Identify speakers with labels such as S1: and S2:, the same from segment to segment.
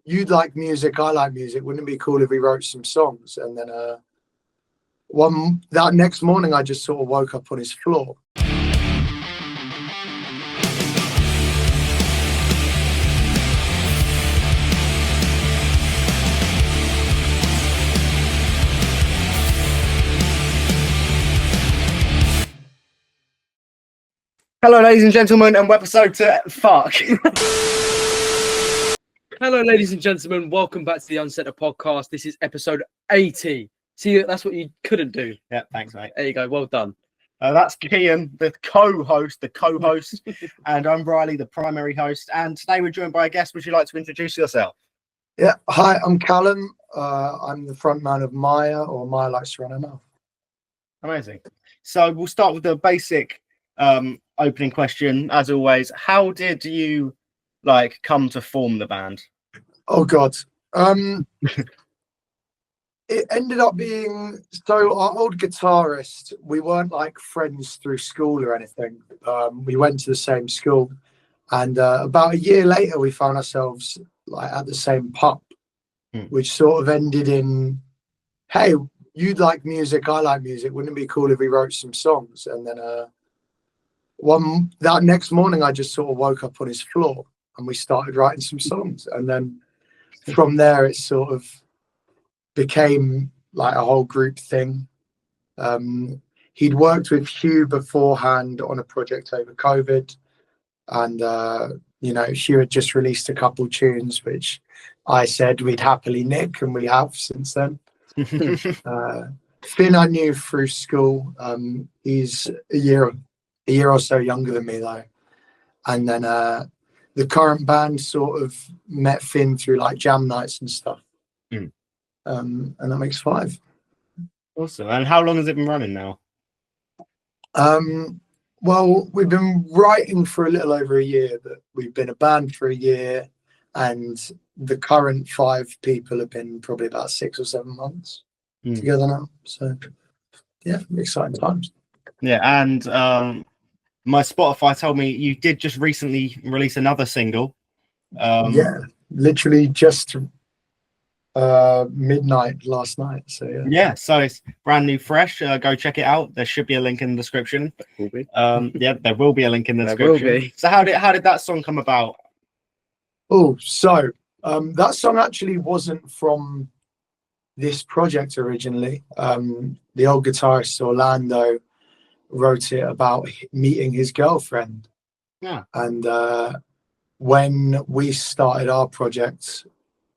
S1: you'd like music, I like music. Wouldn't it be cool if we wrote some songs? And then that next morning, I just sort of woke up on his floor.
S2: Hello, ladies and gentlemen, and episode to fuck.
S3: Hello, ladies and gentlemen. Welcome back to the UNCNTRD Podcast. This is episode 80. See, that's what you couldn't do.
S2: Yeah, thanks, mate.
S3: There you go. Well done.
S2: That's Keeaun, the co-host, and I'm Riley, the primary host. And today we're joined by a guest. Would you like to introduce yourself?
S1: Yeah. Hi, I'm Callum. I'm the frontman of Maya, or mayalikestorunhermouth.
S2: Amazing. So we'll start with the basic opening question, as always. How did you come to form the band?
S1: Oh God. It ended up being, so our old guitarist, we weren't like friends through school or anything. We went to the same school, and about a year later we found ourselves at the same pub, which sort of ended in, hey, you'd like music, I like music. Wouldn't it be cool if we wrote some songs? And then that next morning I just sort of woke up on his floor and we started writing some songs. And then from there it sort of became like a whole group thing. He'd worked with Hugh beforehand on a project over COVID, and Hugh had just released a couple tunes which I said we'd happily nick, and we have since then. Finn I knew through school. He's a year or so younger than me though, and then the current band sort of met Finn through jam nights and stuff. And that makes 5.
S2: Awesome. And how long has it been running now?
S1: Well, we've been writing for a little over a year, but we've been a band for a year, and the current 5 people have been probably about 6 or 7 months together now. So yeah, exciting times.
S2: Yeah, and my Spotify told me you did just recently release another single.
S1: Yeah, literally just midnight last night. So
S2: yeah, so it's brand new, fresh. Go check it out. There should be a link in the description. Yeah, there will be a link in the description. So how did that song come about?
S1: Oh, so that song actually wasn't from this project originally. The old guitarist Orlando wrote it about meeting his girlfriend.
S2: Yeah.
S1: And when we started our project,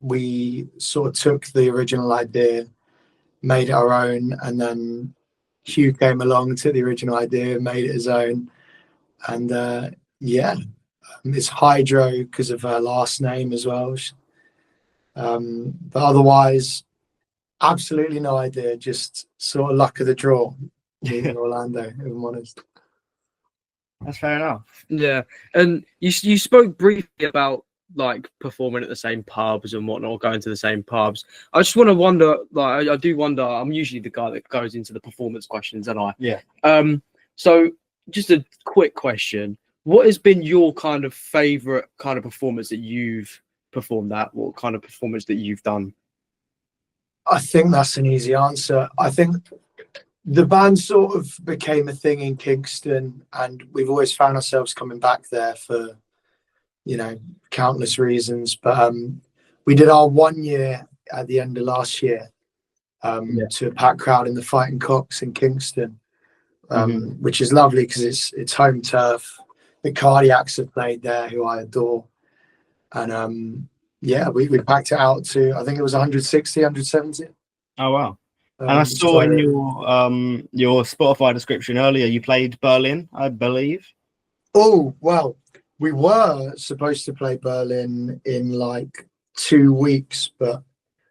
S1: we sort of took the original idea, made it our own, and then Hugh came along, took the original idea, made it his own. And it's Hydro because of her last name as well. But otherwise, absolutely no idea, just sort of luck of the draw meeting Orlando, if I'm honest.
S2: That's fair enough.
S3: Yeah. And you spoke briefly about performing at the same pubs and whatnot, or going to the same pubs. I just want to wonder, I do wonder, I'm usually the guy that goes into the performance questions, and so just a quick question. What has been your kind of favorite kind of performance that you've performed at? What kind of performance that you've done?
S1: I think that's an easy answer. I think the band sort of became a thing in Kingston, and we've always found ourselves coming back there for, countless reasons. But we did our 1 year at the end of last year to a packed crowd in the Fighting Cocks in Kingston, which is lovely because it's home turf. The Cardiacs have played there, who I adore. And we packed it out to, I think it was 160, 170.
S2: Oh, wow. And I saw in your Spotify description earlier, you played Berlin, I believe.
S1: Oh, well, we were supposed to play Berlin in 2 weeks, but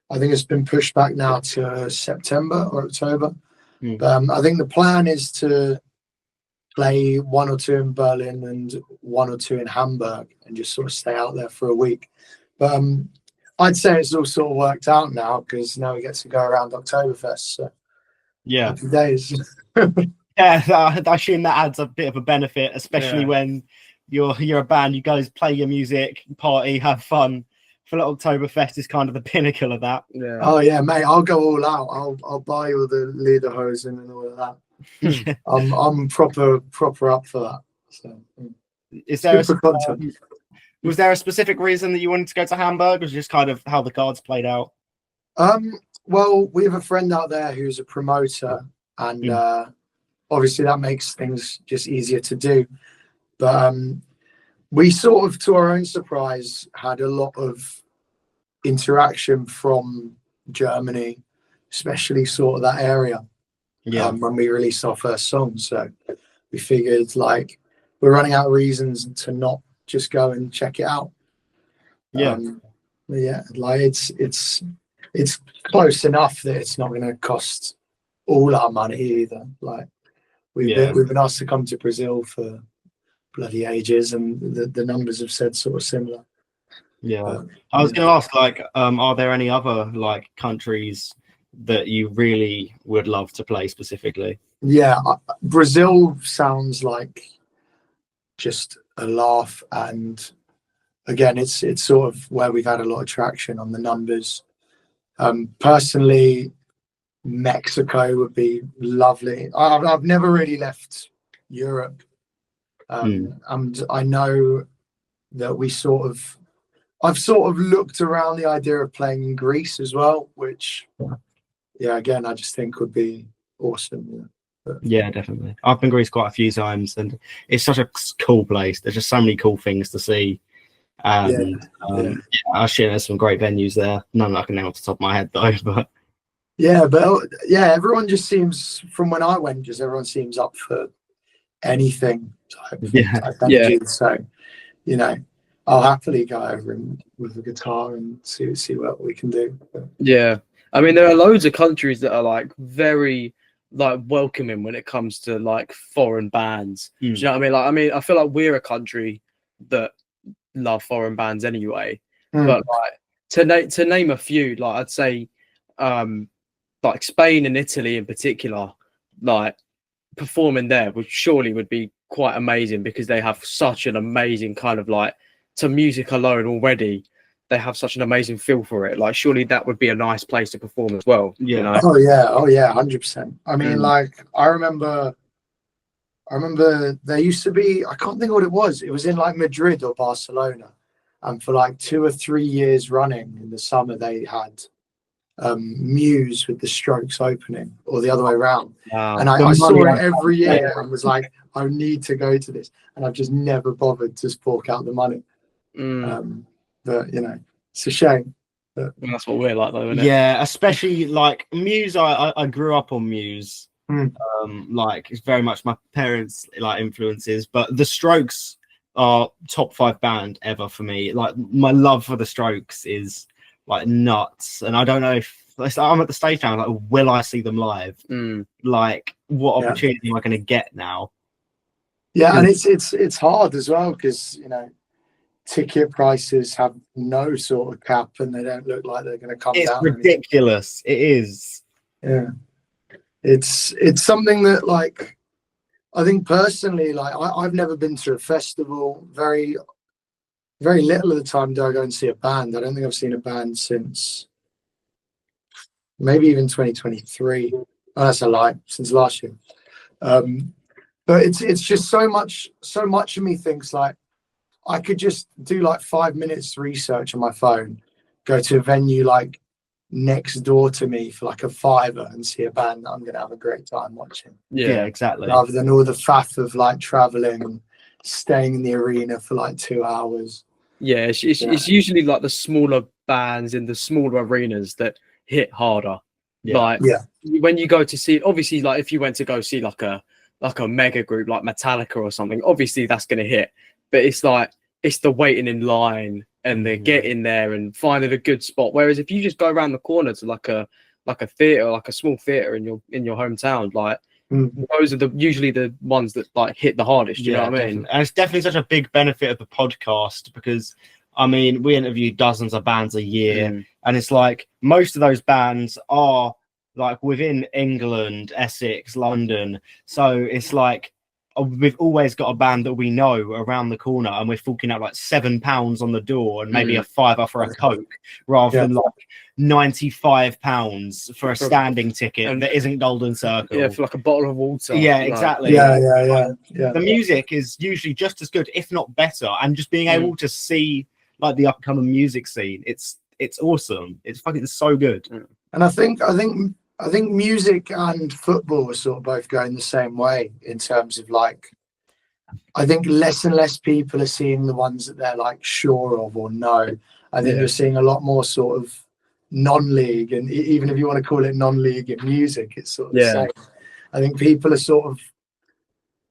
S1: I think it's been pushed back now to September or October. But I think the plan is to play 1 or 2 in Berlin and 1 or 2 in Hamburg and just sort of stay out there for a week. But I'd say it's all sort of worked out now, because now we get to go around Oktoberfest. So
S2: yeah,
S1: happy days.
S2: Yeah, I assume that adds a bit of a benefit, especially when you're a band. You guys play your music, party, have fun, feel like Oktoberfest is kind of the pinnacle of that.
S3: Yeah.
S1: Oh yeah, mate, I'll go all out. I'll buy all the lederhosen and all of that. I'm proper up for that. So
S2: Is there
S1: good for content.
S2: was there a specific reason that you wanted to go to Hamburg, or just kind of how the cards played out?
S1: Well, we have a friend out there who's a promoter, and obviously that makes things just easier to do. But we sort of, to our own surprise, had a lot of interaction from Germany, especially sort of that area. When we released our first song. So we figured, like, we're running out of reasons to not just go and check it out. Like it's close enough that it's not going to cost all our money either. Like we've been asked to come to Brazil for bloody ages, and the numbers have said sort of similar.
S2: I was going to ask, like, are there any other like countries that you really would love to play specifically?
S1: Brazil sounds like just a laugh, and again, it's sort of where we've had a lot of traction on the numbers. Personally, Mexico would be lovely. I've never really left Europe, and I know that I've sort of looked around the idea of playing in Greece as well, which again, I just think would be awesome.
S2: Yeah, definitely. I've been to Greece quite a few times, and it's such a cool place. There's just so many cool things to see. And there's some great venues there. None that I can name off the top of my head though. But everyone just seems, from when I went, everyone seems up for anything. So, you know, I'll happily go over with a guitar and see what we can do.
S3: Yeah, I mean, there are loads of countries that are like very like welcoming when it comes to like foreign bands. Do you know what I mean? I feel like we're a country that love foreign bands anyway. But like to name a few, like I'd say like Spain and Italy in particular, like performing there would be quite amazing, because they have such an amazing kind of like, to music alone already, they have such an amazing feel for it. Like surely that would be a nice place to perform as well. You know?
S1: Oh yeah 100%. I mean, like I remember there used to be, I can't think what it was in like Madrid or Barcelona, and for like 2 or 3 years running in the summer they had Muse with the Strokes opening, or the other way around. And I saw it every year and was like, I need to go to this, and I've just never bothered to fork out the money. But you know, it's a shame. But
S3: that's what we're like though, isn't it?
S2: Yeah, especially like Muse. I grew up on Muse. Like it's very much my parents' like influences, but the Strokes are top 5 band ever for me. Like my love for the Strokes is like nuts, and I don't know if I'm at the stage now, like, will I see them live? Like what opportunity am I going to get now?
S1: And it's hard as well, because you know, ticket prices have no sort of cap, and they don't look like they're going to come down.
S2: It's ridiculous. It is.
S1: Yeah, it's something that, like, I think personally, like I've never been to a festival. Very, very little of the time do I go and see a band. I don't think I've seen a band since maybe even 2023. Oh, that's a lie, since last year. But it's just so much of me thinks like I could just do like 5 minutes research on my phone, go to a venue like next door to me for like a $5 and see a band that I'm going to have a great time watching.
S2: Yeah, exactly.
S1: Rather than all the faff of like traveling and staying in the arena for like 2 hours.
S3: Yeah, it's usually like the smaller bands in the smaller arenas that hit harder. Like when you go to see, obviously, like if you went to go see like a mega group like Metallica or something, obviously that's going to hit. But it's like, it's the waiting in line and the getting there and finding a good spot. Whereas if you just go around the corner to like a theater, like a small theater in your hometown, like those are usually the ones that like hit the hardest. You know what I mean?
S2: Definitely. And it's definitely such a big benefit of the podcast, because I mean, we interview dozens of bands a year, and it's like most of those bands are like within England, Essex, London. So it's like we've always got a band that we know around the corner, and we're forking out like £7 on the door and maybe a £5 for a Coke, rather than like £95 for a standing ticket that isn't Golden Circle.
S3: Yeah, for like a bottle of water.
S2: Yeah, exactly.
S1: Yeah.
S2: The music is usually just as good, if not better, and just being able to see like the upcoming music scene, it's awesome. It's fucking so good.
S1: And I think music and football are sort of both going the same way in terms of like, I think less and less people are seeing the ones that they're like sure of or know. I think you're seeing a lot more sort of non-league, and even if you want to call it non-league in music, it's sort of the same. I think people are sort of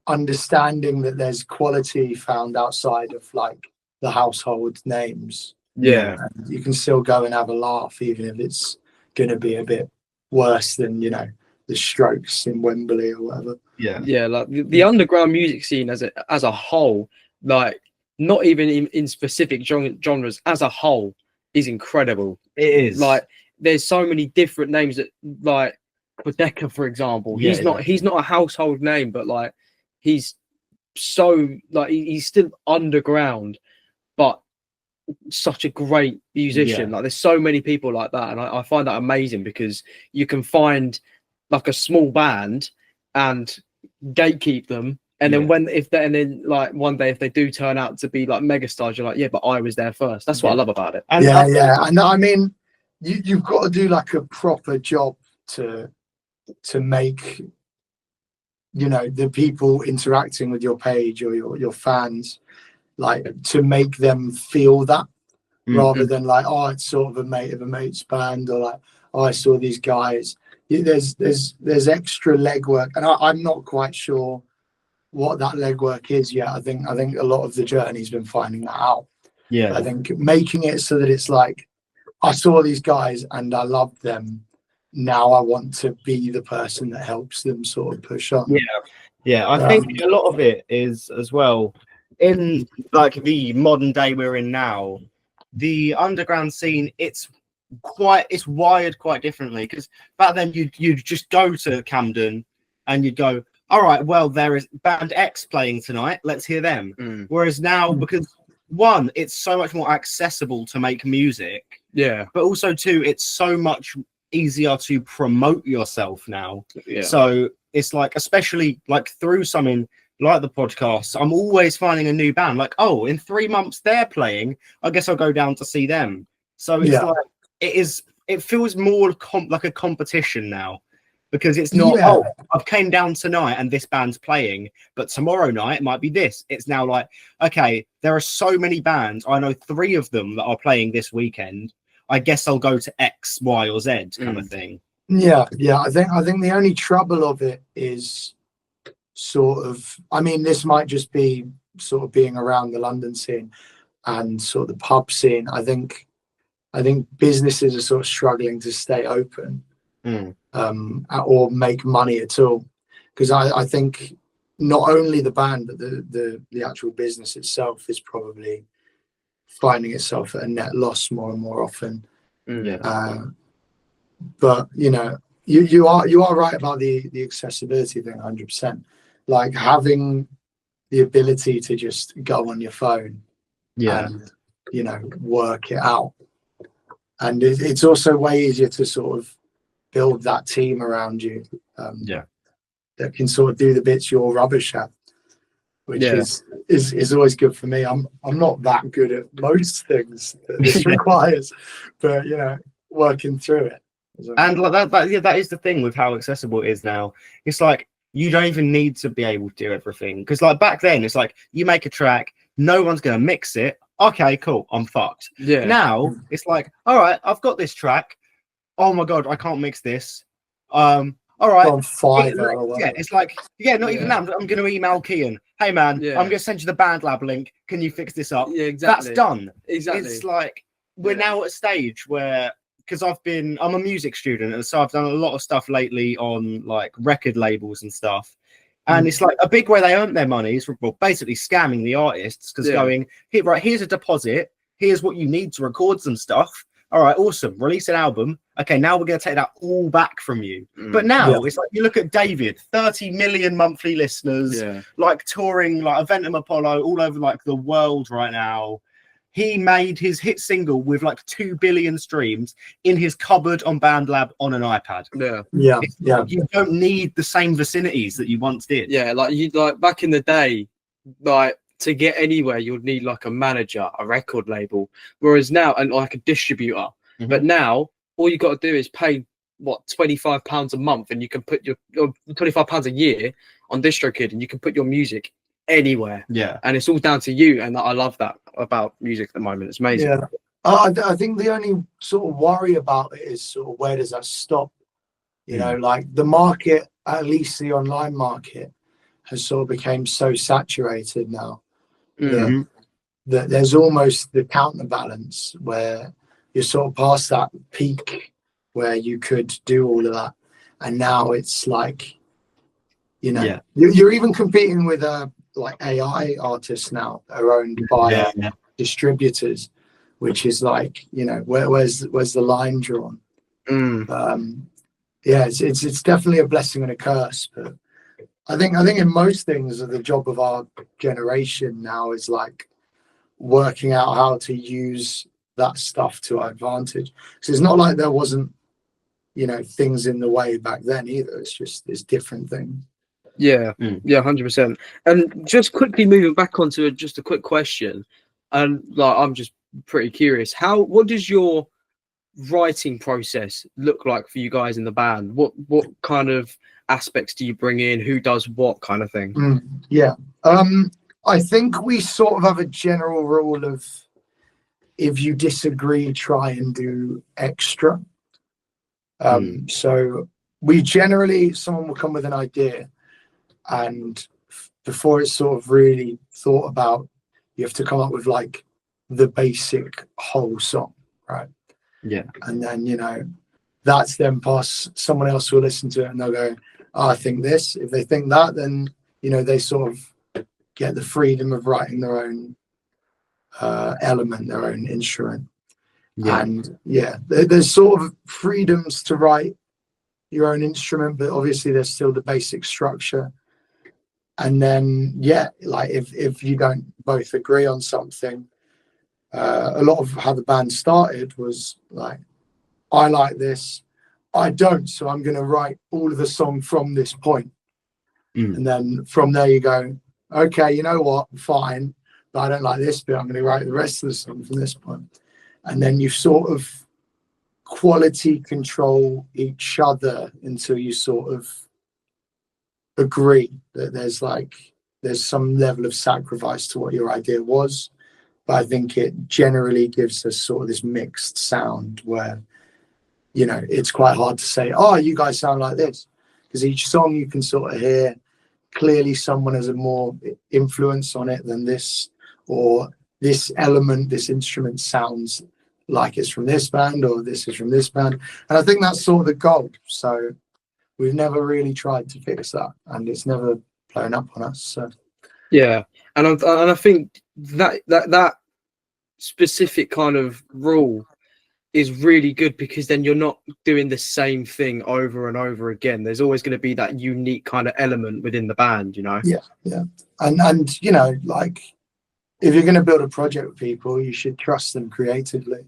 S1: understanding that there's quality found outside of like the household names.
S3: Yeah.
S1: And you can still go and have a laugh, even if it's going to be a bit worse than, you know, the Strokes in Wembley or whatever.
S3: Yeah, like the underground music scene as a whole, like not even in specific genres, as a whole, is incredible.
S2: It is.
S3: Like there's so many different names that, like Bodeka, for example, he's not a household name, but like he's so like he's still underground, but such a great musician. Like there's so many people like that, and I find that amazing, because you can find like a small band and gatekeep them, and then like one day if they do turn out to be like megastars, you're like, yeah, but I was there first. That's what I love about it.
S1: And and I mean, you've got to do like a proper job to make, you know, the people interacting with your page or your fans, like to make them feel that, rather than like, oh, it's sort of a mate of a mate's band, or like, oh, I saw these guys. There's extra legwork, and I'm not quite sure what that legwork is yet. I think a lot of the journey's been finding that out. I think making it so that it's like, I saw these guys and I loved them, now I want to be the person that helps them sort of push on.
S2: I think a lot of it is as well in like the modern day we're in now. The underground scene, it's wired quite differently, because back then you'd just go to Camden and you'd go, all right, well, there is band X playing tonight, let's hear them. Whereas now, because one, it's so much more accessible to make music, but also two, it's so much easier to promote yourself now. So it's like, especially like through something like the podcast, I'm always finding a new band, like, oh, in 3 months they're playing, I guess I'll go down to see them. So it's like it feels more like a competition now, because it's not oh, I came down tonight and this band's playing, but tomorrow night it might be this. It's now like, okay, there are so many bands, I know 3 of them that are playing this weekend, I guess I'll go to X, Y, or Z kind of thing. I think the only trouble of it is sort of, I mean, this might just be sort of being around the London scene and sort of the pub scene. I think businesses are sort of struggling to stay open or make money at all, because I think not only the band but the actual business itself is probably finding itself at a net loss more and more often. But you know, you are right about the accessibility thing, 100%. Like having the ability to just go on your phone and, you know, work it out. And it's also way easier to sort of build that team around you that can sort of do the bits you're rubbish at, which is always good for me. I'm not that good at most things that this requires, but you know, working through it. And like that is the thing with how accessible it is now. It's like you don't even need to be able to do everything, because like back then it's like you make a track, no one's gonna mix it. Okay, cool, I'm fucked. Now it's like, all right, I've got this track. Oh my god, I can't mix this. All right. It's like, not even that. I'm going to email Keeaun. Hey man, I'm going to send you the BandLab link. Can you fix this up? Yeah, exactly. That's done. Exactly. It's like we're now at a stage where, because I'm a music student, and so I've done a lot of stuff lately on like record labels and stuff. And it's like a big way they earn their money is basically scamming the artists, because going, here's a deposit. Here's what you need to record some stuff. all right, awesome, release an album. Okay, now we're going to take that all back from you. But now it's like, you look at David, 30 million monthly listeners, like touring like Eventum Apollo all over like the world right now. He made his hit single with like 2 billion streams in his cupboard on BandLab on an iPad. You don't need the same vicinities that you once did.
S3: Like back in the day, like to get anywhere, you'd need like a manager, a record label, whereas now, and like a distributor. But now, all you got to do is pay what, £25 a month, and you can put your £25 a year on DistroKid, and you can put your music anywhere. And it's all down to you, and I love that about music at the moment. It's amazing.
S1: I think the only sort of worry about it is sort of, where does that stop? You know, like the market, at least the online market, has sort of become so saturated now that there's almost the counterbalance where you're sort of past that peak where you could do all of that, and now it's like, you know, you're even competing with like AI artists now are owned by distributors, which is like, you know, where's the line drawn? It's definitely a blessing and a curse, but I think in most things, the job of our generation now is like working out how to use that stuff to our advantage. So it's not like there wasn't, you know, things in the way back then either. It's different things.
S3: 100%. And just quickly moving back onto just a quick question, and like I'm just pretty curious, what does your writing process look like for you guys in the band? What kind of aspects do you bring in? Who does what kind of thing?
S1: I think we sort of have a general rule of, if you disagree, try and do extra. So we generally, someone will come with an idea, and before it's sort of really thought about, you have to come up with like the basic whole song, right? And then, you know, that's then past, someone else will listen to it and they'll go, oh, I think this. If they think that, then, you know, they sort of get the freedom of writing their own element, their own instrument. And there's sort of freedoms to write your own instrument, but obviously there's still the basic structure. And then like if you don't both agree on something, a lot of how the band started was like, I like this, I don't, so I'm going to write all of the song from this point. And then from there you go, okay, you know what, fine, but I don't like this bit, I'm going to write the rest of the song from this point. And then you sort of quality control each other until you sort of agree that there's some level of sacrifice to what your idea was. But I think it generally gives us sort of this mixed sound where, you know, it's quite hard to say, oh, you guys sound like this, because each song you can sort of hear clearly someone has a more influence on it than this, or this element, this instrument sounds like it's from this band, or this is from this band. And I think that's sort of the goal. So we've never really tried to fix that, and it's never blown up on us. So
S3: and I think that specific kind of rule is really good, because then you're not doing the same thing over and over again. There's always going to be that unique kind of element within the band, you know.
S1: And you know, like, if you're going to build a project with people, you should trust them creatively.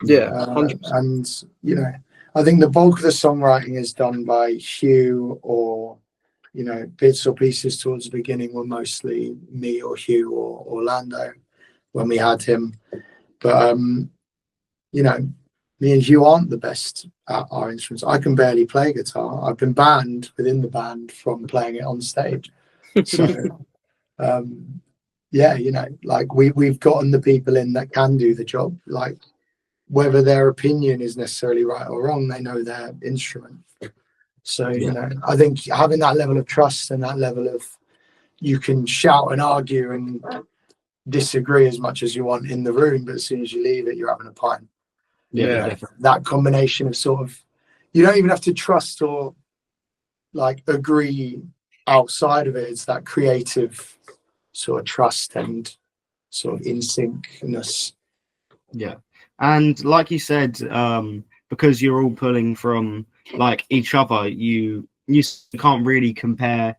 S3: 100%.
S1: And you know, I think the bulk of the songwriting is done by Hugh, or, you know, bits or pieces towards the beginning were mostly me or Hugh or Orlando when we had him. But you know, me and Hugh aren't the best at our instruments. I can barely play guitar. I've been banned within the band from playing it on stage. So you know, like we've gotten the people in that can do the job. Like, whether their opinion is necessarily right or wrong, they know their instrument. So, you know, I think having that level of trust and that level of, you can shout and argue and disagree as much as you want in the room, but as soon as you leave it, you're having a pint. That combination of sort of, you don't even have to trust or like agree outside of it. It's that creative sort of trust and sort of in syncness.
S2: And like you said, because you're all pulling from like each other, you can't really compare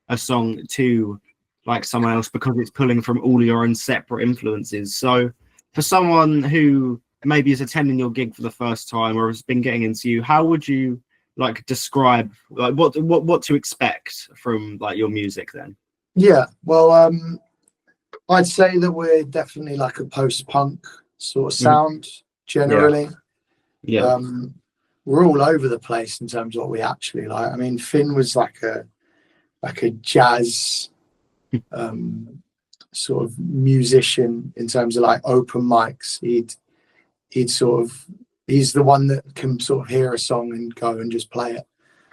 S2: a song to like someone else because it's pulling from all your own separate influences. So for someone who maybe is attending your gig for the first time or has been getting into you, how would you like describe like what to expect from like your music then?
S1: Yeah, well, I'd say that we're definitely like a post-punk sort of sound generally.
S2: Yeah.
S1: We're all over the place in terms of what we actually like. I mean, Finn was like a jazz sort of musician in terms of like open mics. He's the one that can sort of hear a song and go and just play it.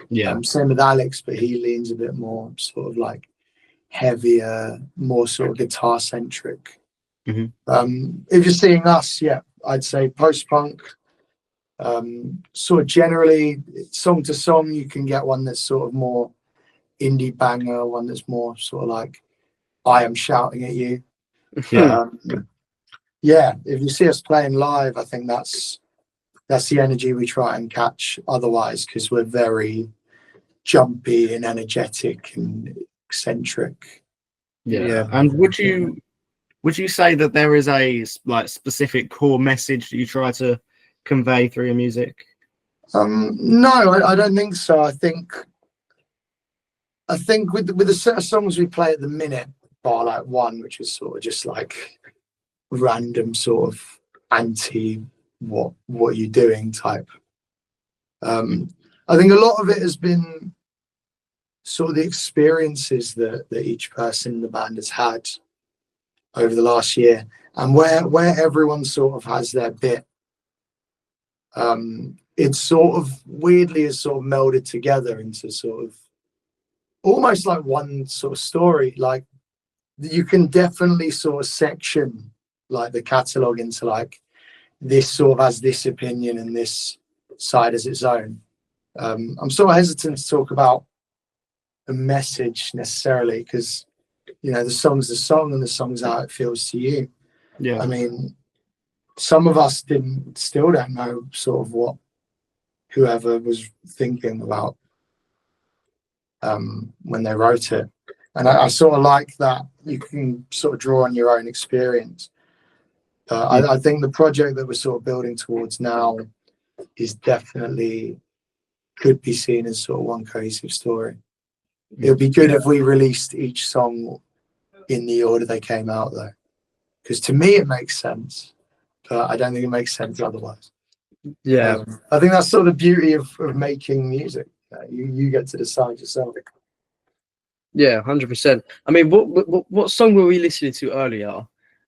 S2: Yeah.
S1: Same with Alex, but he leans a bit more sort of like heavier, more sort of guitar centric. If you're seeing us, yeah, I'd say post-punk. Sort of generally song to song, you can get one that's sort of more indie banger, one that's more sort of like I am shouting at you. Yeah, if you see us playing live, I think that's the energy we try and catch otherwise, because we're very jumpy and energetic and eccentric.
S2: Yeah. And would you say that there is a like specific core message that you try to convey through your music?
S1: No, I don't think so. I think with the set of songs we play at the minute, bar like one, which is sort of just like random sort of anti what are you doing type. I think a lot of it has been sort of the experiences that each person in the band has had over the last year, and where everyone sort of has their bit. It's sort of weirdly is sort of melded together into sort of almost like one sort of story. Like you can definitely sort of section like the catalogue into like this sort of has this opinion and this side as its own. I'm sort of hesitant to talk about a message necessarily, because the song's the song and the song's how it feels to you.
S2: Yeah.
S1: I mean, some of us still don't know sort of what whoever was thinking about when they wrote it. And I sort of like that you can sort of draw on your own experience. I think the project that we're sort of building towards now is definitely could be seen as sort of one cohesive story. It would be good if we released each song in the order they came out, though, because to me it makes sense, but I don't think it makes sense otherwise.
S3: Yeah,
S1: I think that's sort of the beauty of making music. You get to decide yourself.
S3: yeah, 100%. I mean, what song were we listening to earlier?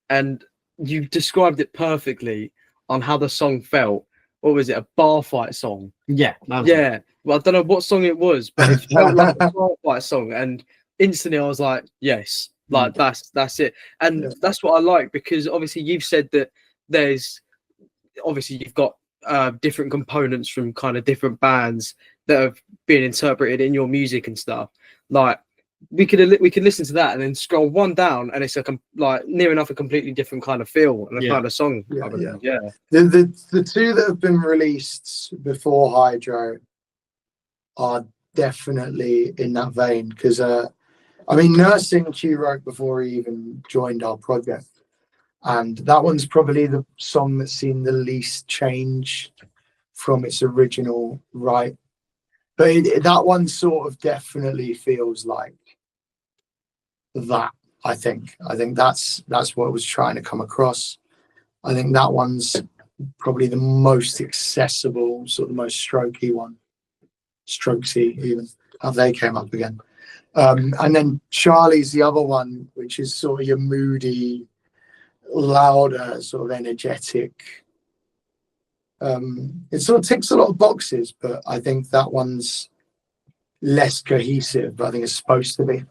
S3: And you described it perfectly on how the song felt. What was it? A bar fight song?
S2: Yeah.
S3: Yeah. Well, I don't know what song it was, but it felt like a bar fight song. And instantly I was like, yes, like that's it. And that's what I like, because obviously you've said that you've got different components from kind of different bands that have been interpreted in your music and stuff. Like we could listen to that and then scroll one down, and it's like near enough a completely different kind of feel and a kind of song. Yeah.
S1: The two that have been released before Hydro are definitely in that vein, because I mean, Nursing Q wrote before he even joined our project, and that one's probably the song that's seen the least change from its original right. But that one sort of definitely feels like that. I think that's what it was trying to come across. I think that one's probably the most accessible, sort of the most strokey one. Strokesy, even how they came up again. And then Charlie's the other one, which is sort of your moody, louder, sort of energetic. It sort of ticks a lot of boxes, but I think that one's less cohesive, but I think it's supposed to be.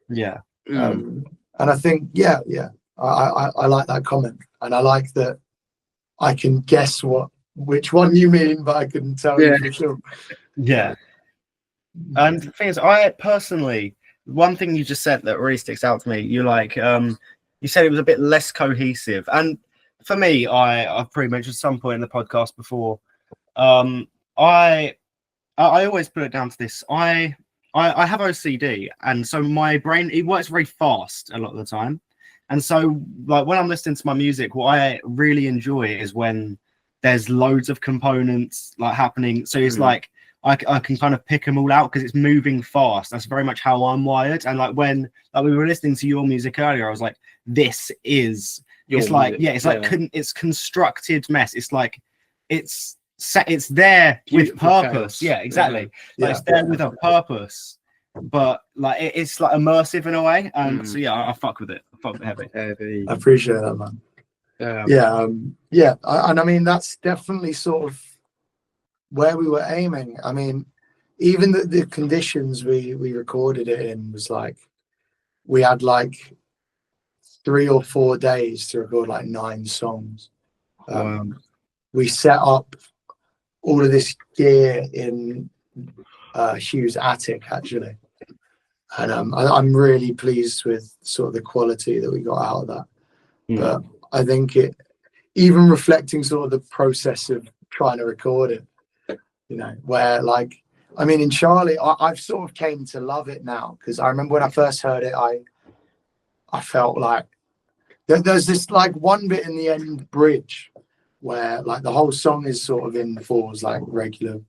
S2: Yeah.
S1: And I think, I like that comment, and I like that I can guess which one you mean, but I couldn't tell you for sure.
S2: Yeah. And the thing is, I personally, one thing you just said that really sticks out to me, you said it was a bit less cohesive. And for me, I've pretty mentioned at some point in the podcast before. I always put it down to this. I have OCD, and so my brain, it works very fast a lot of the time. And so, like, when I'm listening to my music, what I really enjoy is when there's loads of components like happening. So it's like I can kind of pick them all out because it's moving fast. That's very much how I'm wired. And like when we were listening to your music earlier, I was like, this is it's like it's constructed mess. It's like it's there with purpose. Yeah, exactly. Like it's there with a purpose. But like it's like immersive in a way, and so I fuck with it. I fuck with it heavy.
S1: I appreciate that, man. And I mean that's definitely sort of where we were aiming. I mean, even the conditions we recorded it in was like we had like 3 or 4 days to record like 9 songs. We set up all of this gear in Hugh's attic actually. And I'm really pleased with sort of the quality that we got out of that. But I think it, even reflecting sort of the process of trying to record it, you know, where like, I mean, in Charlie, I've sort of came to love it now because I remember when I first heard it, I felt like there's this like one bit in the end bridge where like the whole song is sort of in 4s, like regular,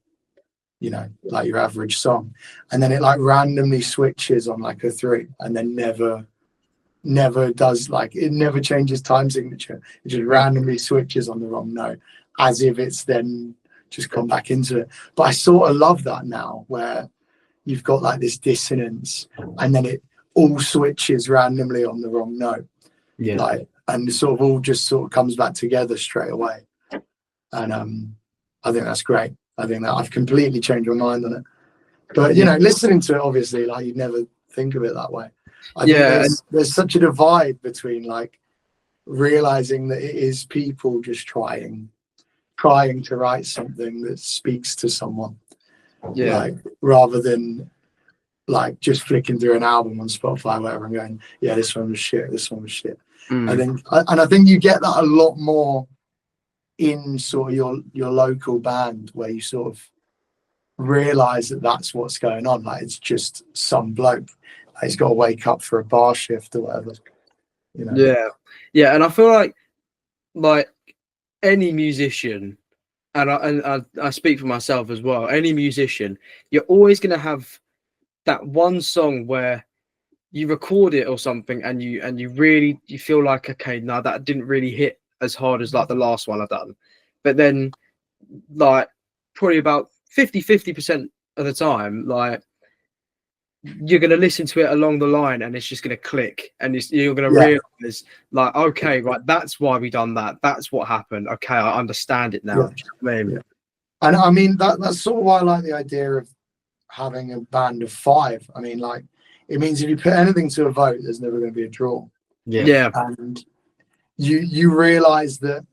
S1: you know, like your average song, and then it like randomly switches on like a 3 and then never does, like it never changes time signature. It just randomly switches on the wrong note as if it's then just come back into it. But I sort of love that now where you've got like this dissonance and then it all switches randomly on the wrong note, like, and sort of all just sort of comes back together straight away. And I think that's great. I think that I've completely changed my mind on it. But, you know, listening to it, obviously, like, you'd never think of it that way. I think there's such a divide between, like, realizing that it is people just trying to write something that speaks to someone. Like, rather than, like, just flicking through an album on Spotify or whatever and going, yeah, this one was shit, this one was shit. I think you get that a lot more in sort of your local band where you sort of realize that that's what's going on. Like it's just some bloke, like he's got to wake up for a bar shift or whatever, you know.
S3: And I feel like any musician, and I speak for myself as well, any musician, you're always going to have that one song where you record it or something and you really feel like, okay, no, that didn't really hit as hard as like the last one I've done. But then like probably about 50% of the time, like you're going to listen to it along the line and it's just going to click and you're going to realize like, okay, right, that's why we done that. That's what happened. Okay, I understand it now.
S1: And I mean, that's sort of why I like the idea of having a band of 5. I mean, like, it means if you put anything to a vote, there's never going to be a draw. And you realize that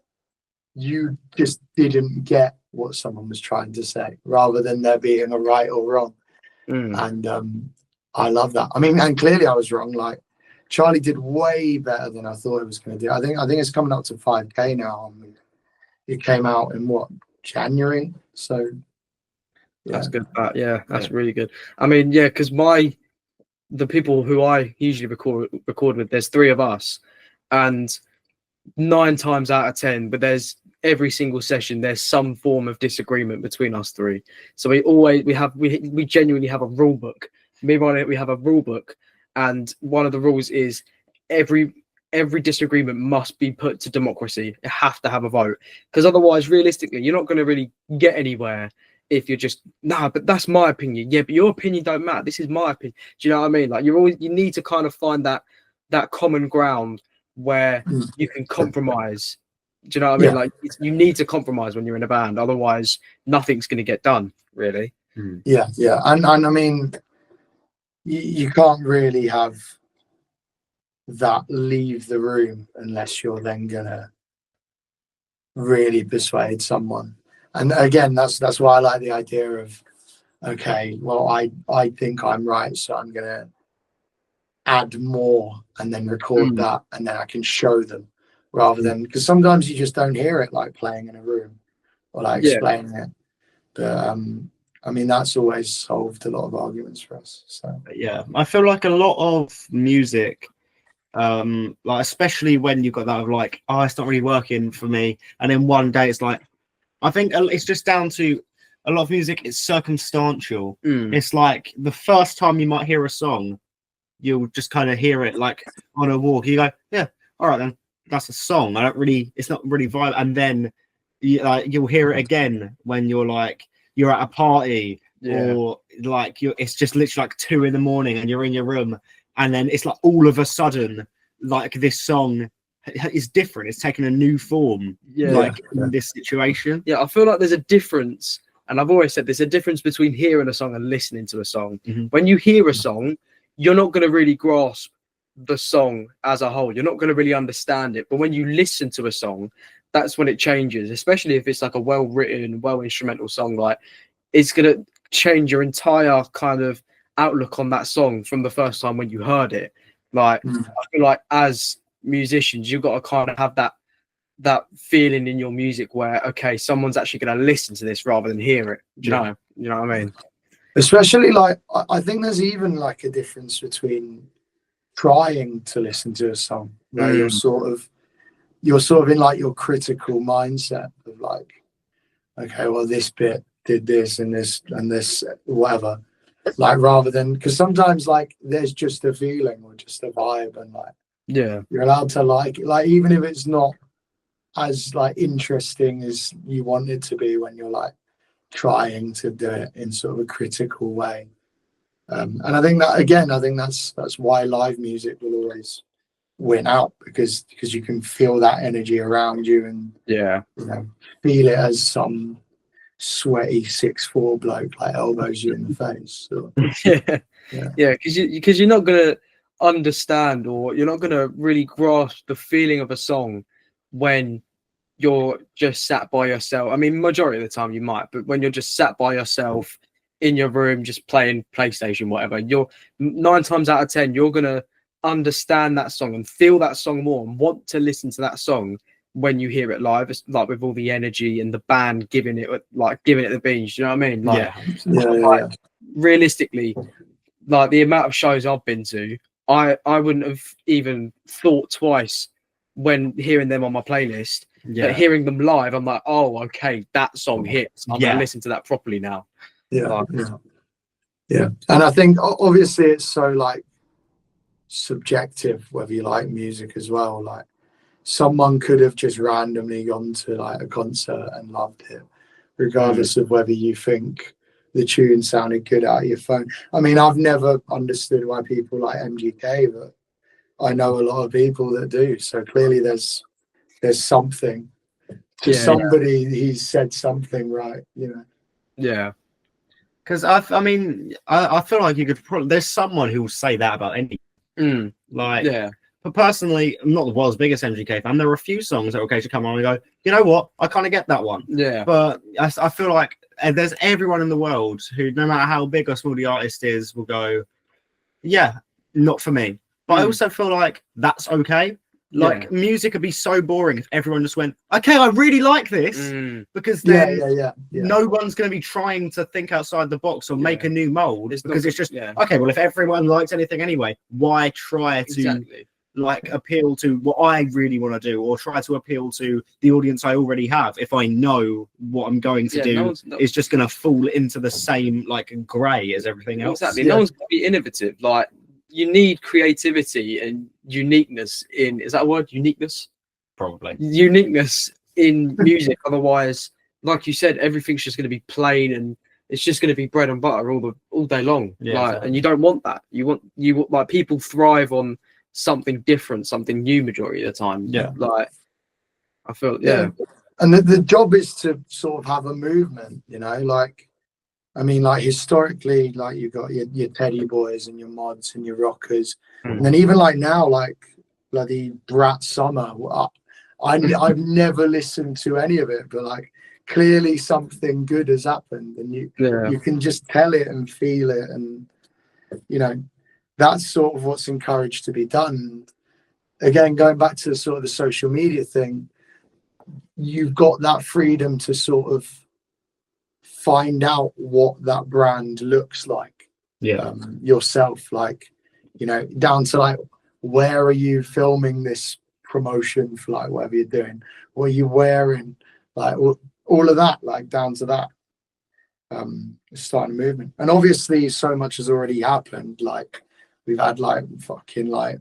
S1: you just didn't get what someone was trying to say, rather than there being a right or wrong. And I love that. I mean, and clearly I was wrong. Like, Charlie did way better than I thought it was going to do. I think it's coming up to 5K now. It came out in what, January? So
S3: that's good. That's really good. I mean, because the people who I usually record with, there's 3 of us, and 9 times out of 10, but there's every single session there's some form of disagreement between us 3. So we genuinely have a rule book. We have a rule book, and one of the rules is every disagreement must be put to democracy. You have to have a vote, because otherwise, realistically, you're not going to really get anywhere if you're just, but that's my opinion. Yeah, but your opinion don't matter. This is my opinion. Do you know what I mean? Like, you need to kind of find that common ground where you can compromise. Do you know what I mean? Like, you need to compromise when you're in a band. Otherwise, nothing's going to get done, really.
S1: Yeah. And I mean, you can't really have that leave the room unless you're then going to really persuade someone. And again, that's why I like the idea of, okay, well, I think I'm right, so I'm going to add more and then record that, and then I can show them rather than, because sometimes you just don't hear it like playing in a room or like explaining it. But I mean, that's always solved a lot of arguments for us. So
S2: yeah, I feel like a lot of music, like especially when you've got that of like, oh, it's not really working for me, and then one day it's like, I think it's just down to a lot of music. It's circumstantial. It's like the first time you might hear a song, you'll just kind of hear it like on a walk. You go, yeah, all right then, that's a song. It's not really vibe. And then you'll hear it again when you're at a party or like it's just literally like 2 a.m. and you're in your room, and then it's like all of a sudden like this song is different. It's taken a new form. In this situation.
S3: I feel like there's a difference, and I've always said there's a difference between hearing a song and listening to a song. When you hear a song, you're not going to really grasp the song as a whole. You're not going to really understand it. But when you listen to a song, that's when it changes, especially if it's like a well-written, well-instrumental song. Like, it's going to change your entire kind of outlook on that song from the first time when you heard it. Like, I feel like as musicians, you've got to kind of have that feeling in your music where, okay, someone's actually going to listen to this rather than hear it. Do you know what I mean?
S1: Especially like, I think there's even like a difference between trying to listen to a song where you're sort of in like your critical mindset of like, okay, well, this bit did this and this and this, whatever. Like, rather than, because sometimes like there's just a feeling or just a vibe, and like, you're allowed to like it, like even if it's not as like interesting as you want it to be when you're like trying to do it in sort of a critical way. And I think that, again, that's why live music will always win out, because you can feel that energy around you, and you know, feel it as some sweaty 6'4" bloke like elbows you in the face. So, because
S3: you're not gonna understand, or you're not gonna really grasp the feeling of a song when you're just sat by yourself. I mean, majority of the time you might, but when you're just sat by yourself in your room just playing PlayStation, whatever, you're 9 times out of 10 you're gonna understand that song and feel that song more and want to listen to that song when you hear it live. It's like with all the energy and the band giving it the beans. You know what I mean? Like, realistically, like the amount of shows I've been to, I wouldn't have even thought twice when hearing them on my playlist. But hearing them live, I'm like, oh, okay, that song hits. I'm gonna listen to that properly now. And
S1: I think obviously it's so like subjective whether you like music as well. Like, someone could have just randomly gone to like a concert and loved it, regardless of whether you think the tune sounded good out of your phone. I mean, I've never understood why people like MGK, but I know a lot of people that do. So clearly there's something to somebody. He's said something right, you know.
S2: Because I feel like you could probably, there's someone who will say that about any but personally, I'm not the world's biggest MGK fan. There are a few songs that will occasionally come on and go, you know what, I kind of get that one. But I feel like there's everyone in the world who, no matter how big or small the artist is, will go, yeah, not for me. But I also feel like that's okay. Like, music would be so boring if everyone just went, okay, I really like this, because then no one's going to be trying to think outside the box or make a new mold, because it's just okay, well, if everyone likes anything anyway, why try to like appeal to what I really want to do, or try to appeal to the audience I already have if I know what I'm going to do is just going to fall into the same like grey as everything else.
S3: No one's going to be innovative. Like, you need creativity and uniqueness in, is that a word? Uniqueness?
S2: Probably.
S3: Uniqueness in music. Otherwise, like you said, everything's just going to be plain and it's just going to be bread and butter all day long. And you don't want that. You want like, people thrive on something different, something new majority of the time. Like, I feel
S1: and the job is to sort of have a movement, you know, like, I mean, like, historically, like, you've got your Teddy Boys and your Mods and your Rockers, and then even like now, like bloody Brat Summer. I've never listened to any of it, but like, clearly something good has happened, and you can just tell it and feel it, and you know, that's sort of what's encouraged to be done. again, going back to sort of the social media thing, you've got that freedom to sort of find out what that brand looks like yourself, like, you know, down to like, where are you filming this promotion for, like, whatever you're doing, what are you wearing, like all of that, like down to that. Starting a movement, and obviously so much has already happened. Like, we've had like fucking like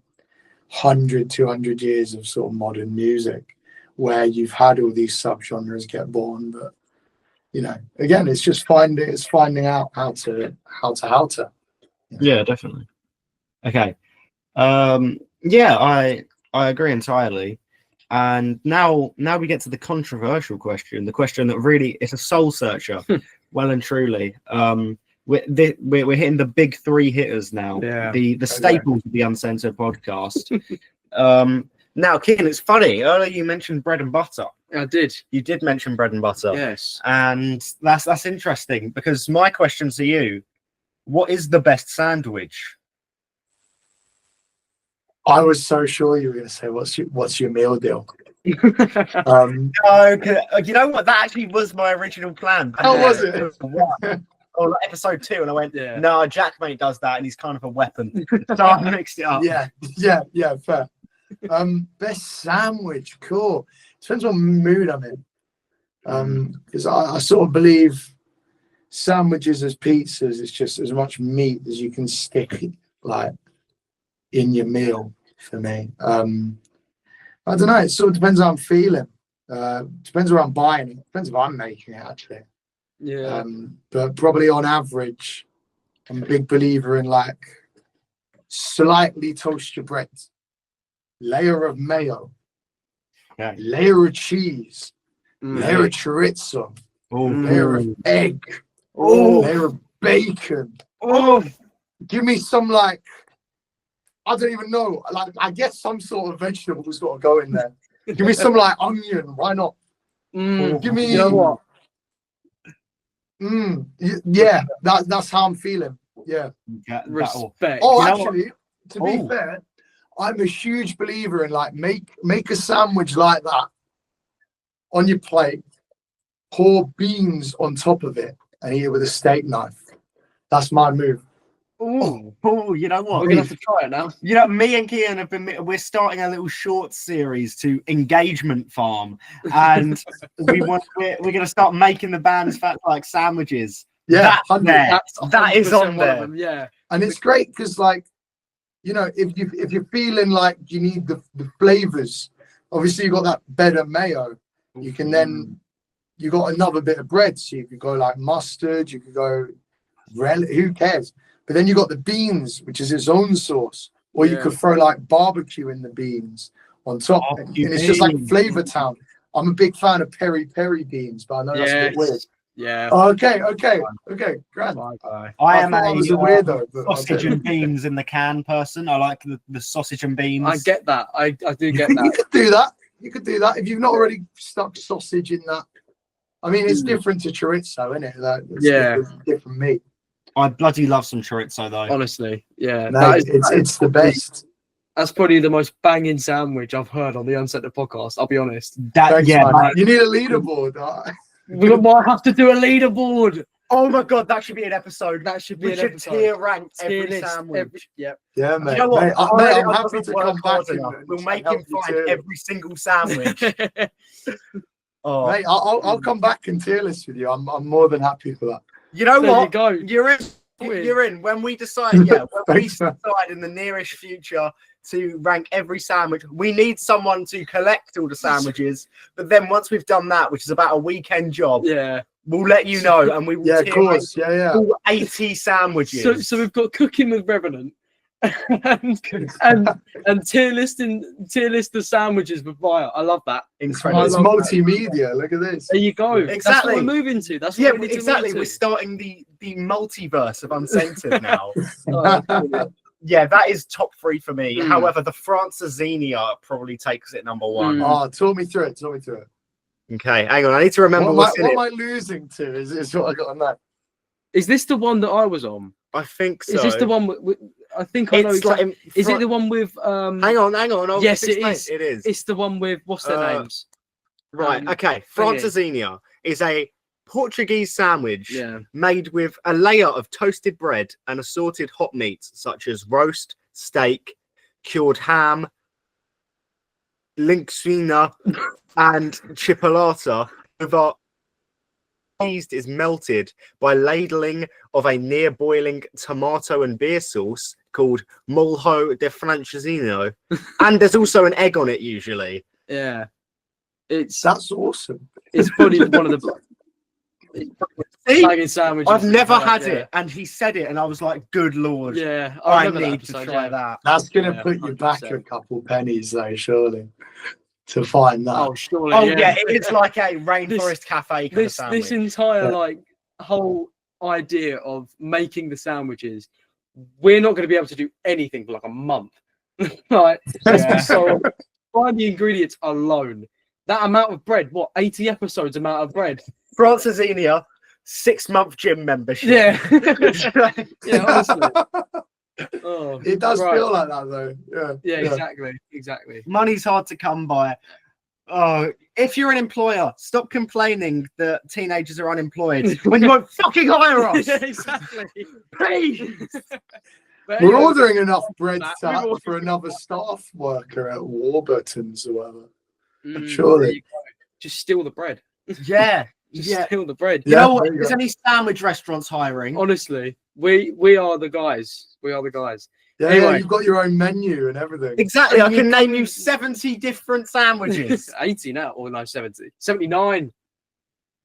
S1: 100-200 years of sort of modern music where you've had all these subgenres get born, but you know, again, it's just finding out how to.
S2: Yeah, definitely. Okay. Yeah, I agree entirely. And now we get to the controversial question, the question that really is a soul searcher, well and truly. We're hitting the big three hitters now.
S3: Yeah.
S2: The staples of the Uncensored podcast. Now, Keeaun, it's funny. Earlier you mentioned bread and butter.
S3: I did.
S2: You did mention bread and butter.
S3: Yes.
S2: And that's interesting, because my question to you: what is the best sandwich?
S1: I was so sure you were going to say, what's your meal deal?
S2: No, you know what? That actually was my original plan.
S1: How was it?
S2: Or episode 2, and I went,
S3: yeah.
S2: no, Jackmate does that, and he's kind of a weapon. So I mixed it up.
S1: Yeah, fair. Best sandwich, cool. Depends what mood I'm in. Because I sort of believe sandwiches as pizzas, it's just as much meat as you can stick, like, in your meal for me. I don't know, it sort of depends how I'm feeling. Depends where I'm buying it. Depends if I'm making it, actually.
S3: Yeah.
S1: But probably on average, I'm a big believer in, like, slightly toast your bread, layer of mayo, layer of cheese, layer of chorizo, layer of egg, layer of bacon. Give me some, like, I don't even know, like, I guess some sort of vegetable's got to go in there. Give me some, like, onion, why not? Give me,
S3: you know what?
S1: Yeah, that's how I'm feeling. Yeah.
S3: Respect.
S1: Oh, actually, to be fair, I'm a huge believer in, like, make a sandwich like that on your plate, pour beans on top of it, and eat it with a steak knife. That's my move.
S2: Oh, you know what?
S3: We're gonna have to try it now.
S2: You know, me and Keeaun we're starting a little short series to Engagement Farm, and we're gonna start making the band's like sandwiches.
S1: Yeah,
S2: that is on there.
S3: Yeah,
S1: and it's great because, like, you know, if you're feeling like you need the flavors, obviously you got that better mayo. You can then you got another bit of bread, so you could go like mustard. You could go who cares? But then you got the beans, which is its own sauce, or you could throw like barbecue in the beans on top, and it's just like Flavor Town. I'm a big fan of peri beans, but I know that's a bit weird.
S3: Yeah.
S1: Okay, grand.
S2: I am a
S1: weirdo,
S2: sausage and beans in the can person. I like the sausage and beans.
S3: I get that. I do get that.
S1: You could do that if you've not already stuck sausage in that. I mean, it's different to chorizo, isn't it? Different meat.
S2: I bloody love some chorizo, though.
S3: Honestly, yeah.
S1: No, it's the best.
S3: That's probably the most banging sandwich I've heard on the Uncensored podcast. I'll be honest.
S1: Thanks, man. You need a leaderboard.
S3: We might have to do a leaderboard.
S2: Oh my god, that should be an episode.
S3: That should be an episode.
S2: Tier rank every sandwich.
S3: Yep.
S1: Yeah, mate.
S2: You know what?
S1: I'm happy to come back.
S2: We'll make him find every single sandwich.
S1: Mate, I'll come back and tier list with you. I'm more than happy for that.
S2: You know
S3: there
S2: what?
S3: You go.
S2: You're in. When we decide, when we decide in the nearest future to rank every sandwich, we need someone to collect all the sandwiches. But then once we've done that, which is about a weekend job, we'll let you know, and we will all 80 sandwiches.
S3: So we've got Cooking with Revenant, and tier list the sandwiches with Via. I love that.
S2: Incredible.
S1: It's multimedia. Look at this.
S3: There you go.
S2: Exactly.
S3: That's what we're moving to. That's what we need
S2: exactly.
S3: To move to.
S2: We're starting the multiverse of Uncensored now. Yeah, that is top 3 for me. However, the Francesinha probably takes it number 1.
S1: Oh, talk me through it.
S2: Okay, hang on. I need to remember
S1: what am I losing to? Is what I got on that.
S3: Is this the one that I was on?
S2: I think so.
S3: Is this the one with I think I know.
S2: It's like
S3: Exactly. Is it the one with?
S2: Hang on. I'll
S3: Yes,
S2: just
S3: it
S2: explain.
S3: is.
S2: It is.
S3: It's the one with what's their names?
S2: Right. Okay. Francesinha is a Portuguese sandwich made with a layer of toasted bread and assorted hot meats such as roast, steak, cured ham, linguina, and chipolata. The paste is melted by ladling of a near boiling tomato and beer sauce called molho de Francesinha, and there's also an egg on it usually.
S3: Yeah,
S1: that's awesome.
S3: It's probably one of the banging sandwiches.
S2: I've never had it, and he said it, and I was like, "Good lord,
S3: yeah,
S2: I need to try that."
S1: That's gonna put you back a couple pennies, though, surely, to find that.
S3: Oh, surely.
S2: Oh yeah, it's like a rainforest cafe kind of sandwich.
S3: This entire like whole idea of making the sandwiches, we're not going to be able to do anything for like a month. Like, so by the ingredients alone, that amount of bread, what 80 episodes amount of bread.
S2: Francesinha, 6-month gym membership.
S3: Yeah, yeah, honestly. Oh,
S1: it does feel like that though.
S3: Yeah, exactly.
S2: Money's hard to come by. Oh, if you're an employer, stop complaining that teenagers are unemployed when you won't fucking hire us.
S3: Yeah, exactly.
S2: Please.
S1: We're ordering enough bread for another staff worker at Warburton's or whatever. Surely.
S3: Just steal the bread.
S2: Yeah.
S3: Just steal the bread.
S2: You know what? If there's any sandwich restaurants hiring,
S3: honestly, we are the guys. We are the guys.
S1: Yeah, anyway, you've got your own menu and everything.
S2: Exactly. I can name you 70 different sandwiches.
S3: 80 now, or no, 70. 79.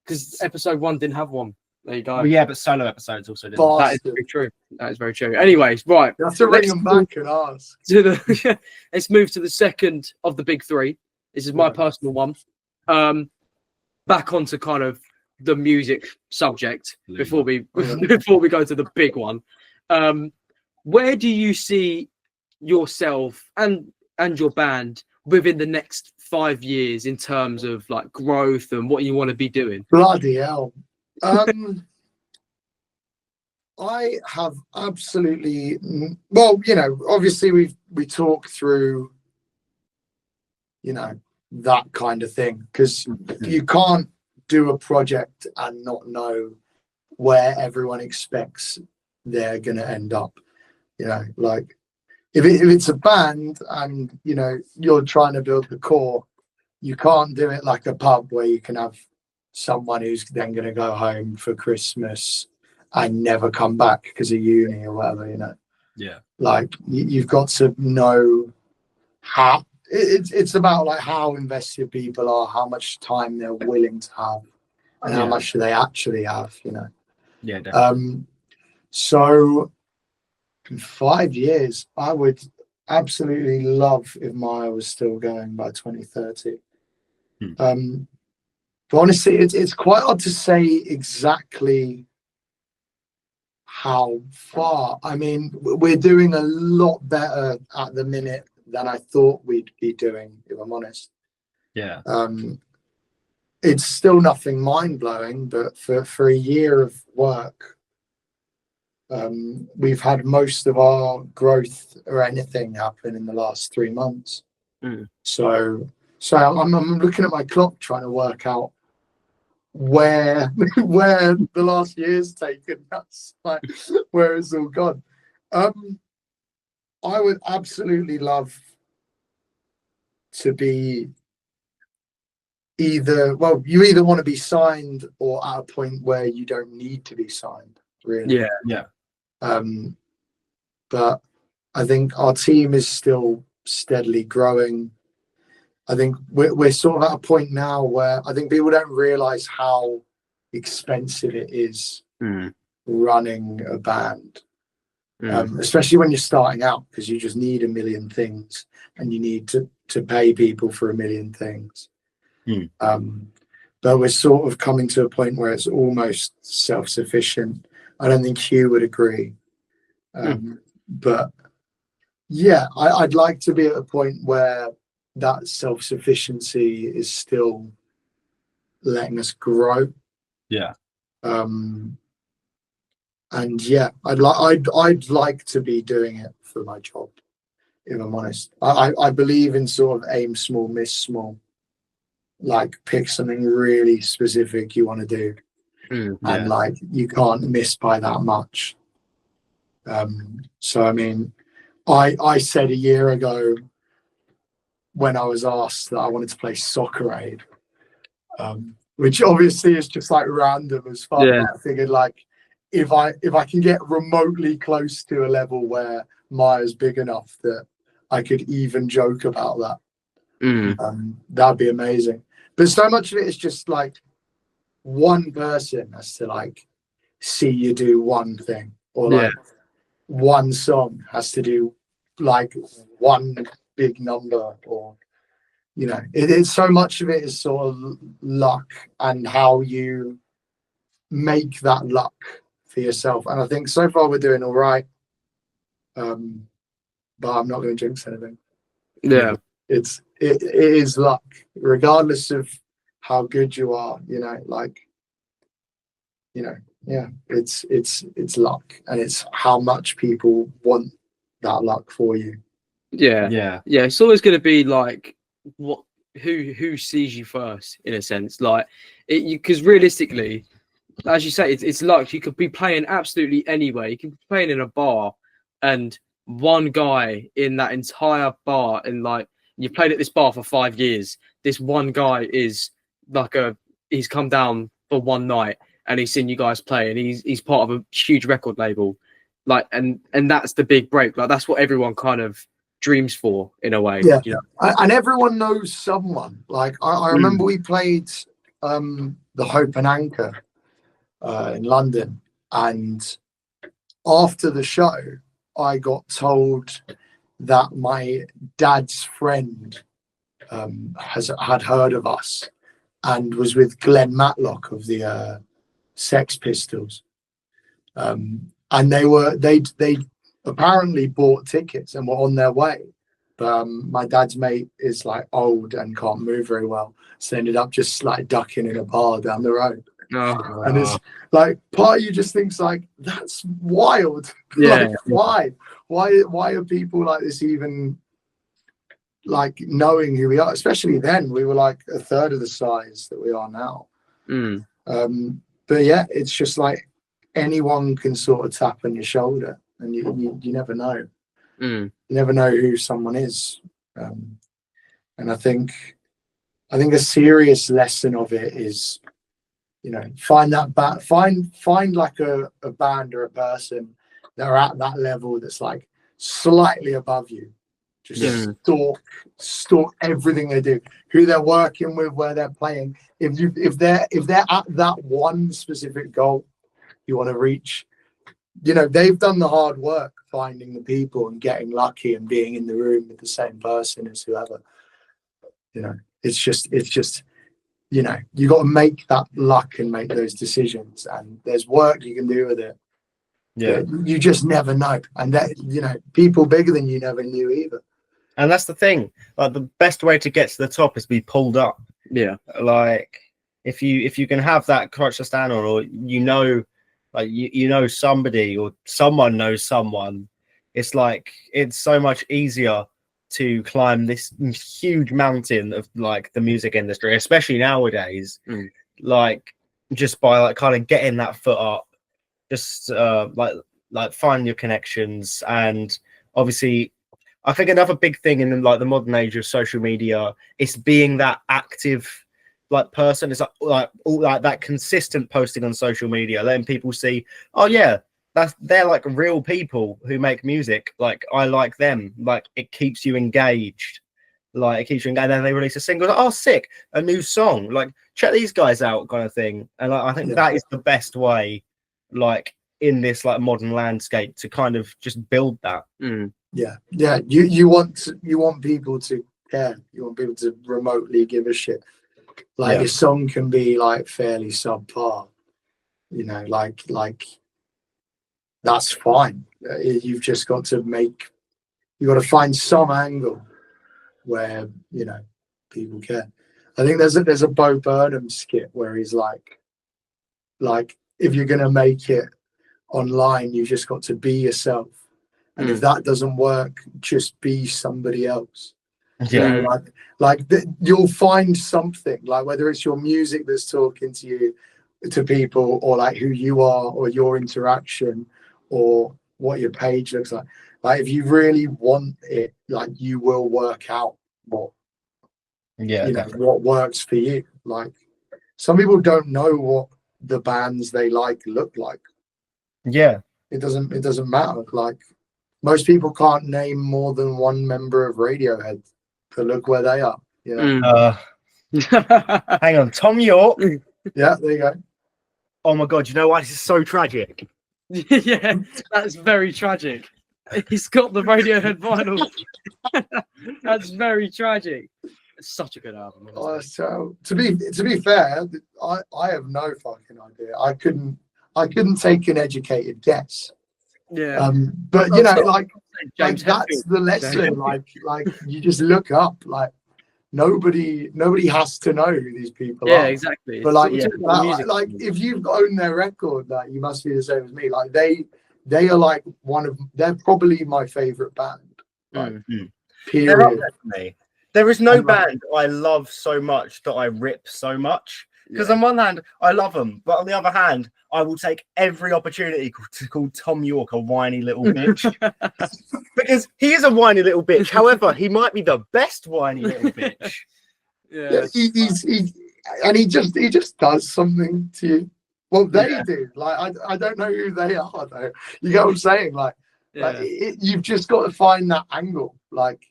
S3: Because episode 1 didn't have one. There you go.
S2: Well, yeah, but solo episodes also didn't.
S3: That is very true. That is very true. Anyways, right.
S1: You have to ring them back and ask.
S3: Let's move to the second of the big three. This is my personal one. Back onto kind of the music subject before we go to the big one. Where do you see yourself and your band within the next 5 years in terms of like growth and what you want to be doing?
S1: Bloody hell. I have absolutely, well, you know, obviously we talk through, you know, that kind of thing, because you can't do a project and not know where everyone expects they're going to end up. You know, like if it's a band and, you know, you're trying to build the core, you can't do it like a pub where you can have someone who's then going to go home for Christmas and never come back because of uni or whatever, you know.
S2: Yeah.
S1: Like you've got to know how it's about like how invested people are, how much time they're willing to have, and how much do they actually have, you know.
S2: Yeah, definitely.
S1: So in 5 years, I would absolutely love if Maya was still going by 2030. But honestly, it's quite hard to say exactly how far. I mean, we're doing a lot better at the minute than I thought we'd be doing, if I'm honest.
S2: Yeah.
S1: It's still nothing mind-blowing, but for a year of work, we've had most of our growth or anything happen in the last 3 months. So I'm looking at my clock trying to work out where the last year's taken us, like where it's all gone. I would absolutely love to be you either want to be signed or at a point where you don't need to be signed, really.
S2: Yeah.
S1: But I think our team is still steadily growing. I think we're sort of at a point now where I think people don't realize how expensive it is running a band, especially when you're starting out, because you just need a million things and you need to pay people for a million things. But we're sort of coming to a point where it's almost self-sufficient. I don't think Hugh would agree. But yeah, I'd like to be at a point where that self-sufficiency is still letting us grow.
S2: Yeah.
S1: And yeah, I'd like to be doing it for my job, if I'm honest. I believe in sort of aim small, miss small. Like pick something really specific you want to do, and like you can't miss by that much. So I mean, I said a year ago when I was asked that I wanted to play Soccer Aid, which obviously is just like random as fuck.
S3: Yeah.
S1: I figured like if I can get remotely close to a level where Maya's big enough that I could even joke about that, that'd be amazing. But so much of it is just like one person has to like see you do one thing, or like one song has to do like one big number, or you know, it's so much of it is sort of luck and how you make that luck for yourself. And I think so far we're doing all right, but I'm not going to jinx anything.
S3: Yeah,
S1: it is luck, regardless of how good you are. You know, like, you know, yeah, it's luck, and it's how much people want that luck for you.
S3: Yeah. It's always going to be like who sees you first, in a sense. Like, because realistically, as you say, it's luck. You could be playing absolutely anywhere. You could be playing in a bar, and one guy in that entire bar, and like you played at this bar for 5 years. This one guy is like he's come down for one night and he's seen you guys play, and he's part of a huge record label, like, and that's the big break. Like, that's what everyone kind of dreams for, in a way.
S1: Yeah,
S3: you know?
S1: And everyone knows someone. Like I remember we played the Hope and Anchor in London, and after the show I got told that my dad's friend had heard of us and was with Glenn Matlock of the Sex Pistols, and they apparently bought tickets and were on their way. But my dad's mate is like old and can't move very well, so they ended up just like ducking in a bar down the road. And it's like, part of you just thinks like, that's wild.
S3: Yeah.
S1: Like, why are people like this even like knowing who we are? Especially then, we were like a third of the size that we are now. But yeah, it's just like anyone can sort of tap on your shoulder, and you never know. You never know who someone is. And I think a serious lesson of it is, you know, find like a band or a person that are at that level that's like slightly above you. Just stalk everything they do, who they're working with, where they're playing. If they're at that one specific goal you want to reach, you know, they've done the hard work finding the people and getting lucky and being in the room with the same person as whoever. You know, it's just you know, you got to make that luck and make those decisions, and there's work you can do with it. Yeah, you just never know, and that, you know, people bigger than you never knew either.
S2: And that's the thing. Like, the best way to get to the top is to be pulled up.
S3: Yeah.
S2: Like, if you can have that crutch to stand on, or you know, like you know somebody, or someone knows someone, it's like it's so much easier to climb this huge mountain of like the music industry, especially nowadays. Like, just by like kind of getting that foot up, just like find your connections. And obviously I think another big thing in like the modern age of social media is being that active like person. It's like all like that consistent posting on social media, letting people see, oh yeah, they're like real people who make music. Like, I like them. Like, it keeps you engaged. Like, it keeps you engaged. And then they release a single. Like, oh, sick, a new song. Like, check these guys out, kind of thing. And like, I think that is the best way, like, in this like modern landscape, to kind of just build that.
S1: Yeah. You want people to care. You want people to remotely give a shit. Like, a song can be like fairly subpar, you know, like that's fine. You've just got to find some angle where, you know, people care. I think there's a Bo Burnham skit where he's like, if you're gonna make it, online, you just got to be yourself. And if that doesn't work, just be somebody else.
S2: Yeah.
S1: You'll find something, like whether it's your music that's talking to you, to people, or like who you are, or your interaction, or what your page looks like. Like if you really want it, like you will work out what what works for you. Like some people don't know what the bands they like look like.
S2: Yeah.
S1: It doesn't matter. Like most people can't name more than one member of Radiohead to look where they are. You know?
S2: Hang on, Tom York.
S1: Yeah, there you go.
S2: Oh my god, you know why this is so tragic?
S3: Yeah, that's very tragic. He's got the Radiohead vinyl. That's very tragic. It's such a good album.
S1: So to be fair, I have no fucking idea. I couldn't take an educated guess.
S3: Yeah.
S1: But you know, like
S3: James
S1: that's the lesson. Like you just look up. Like nobody has to know who these people are.
S3: Yeah, exactly.
S1: But like,
S3: music.
S1: if you've owned their record, like you must be the same as me. Like they are like they're probably my favorite band. Like, period.
S2: There is no band I love so much that I rip so much. Because on one hand, I love them, but on the other hand, I will take every opportunity to call Tom York a whiny little bitch. Because he is a whiny little bitch. However, he might be the best whiny little bitch.
S1: Yeah, he just does something to you. Well, they do. Like I don't know who they are though. You get what I'm saying? Like you've just got to find that angle. Like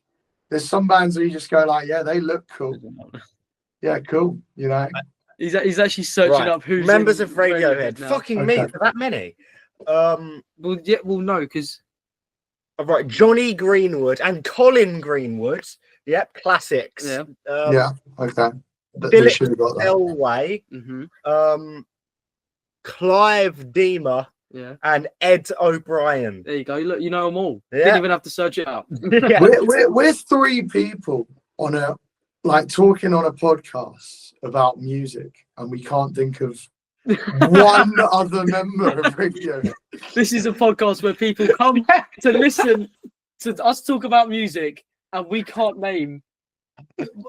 S1: there's some bands where you just go like, yeah, they look cool. Yeah, cool. You know.
S3: He's actually searching up who's
S2: members of Radiohead. Fucking me for that many.
S3: No, because
S2: right, Johnny Greenwood and Colin Greenwood. Yep, classics.
S3: Yeah.
S1: Okay.
S2: Philip Elway. Clive Deemer.
S3: Yeah.
S2: And Ed O'Brien.
S3: There you go. Look, you know them all.
S2: Yeah.
S3: Didn't even have to search it up.
S1: Yeah. We're three people on a talking on a podcast about music, and we can't think of one other member of Radiohead.
S3: This is a podcast where people come to listen to us talk about music, and we can't name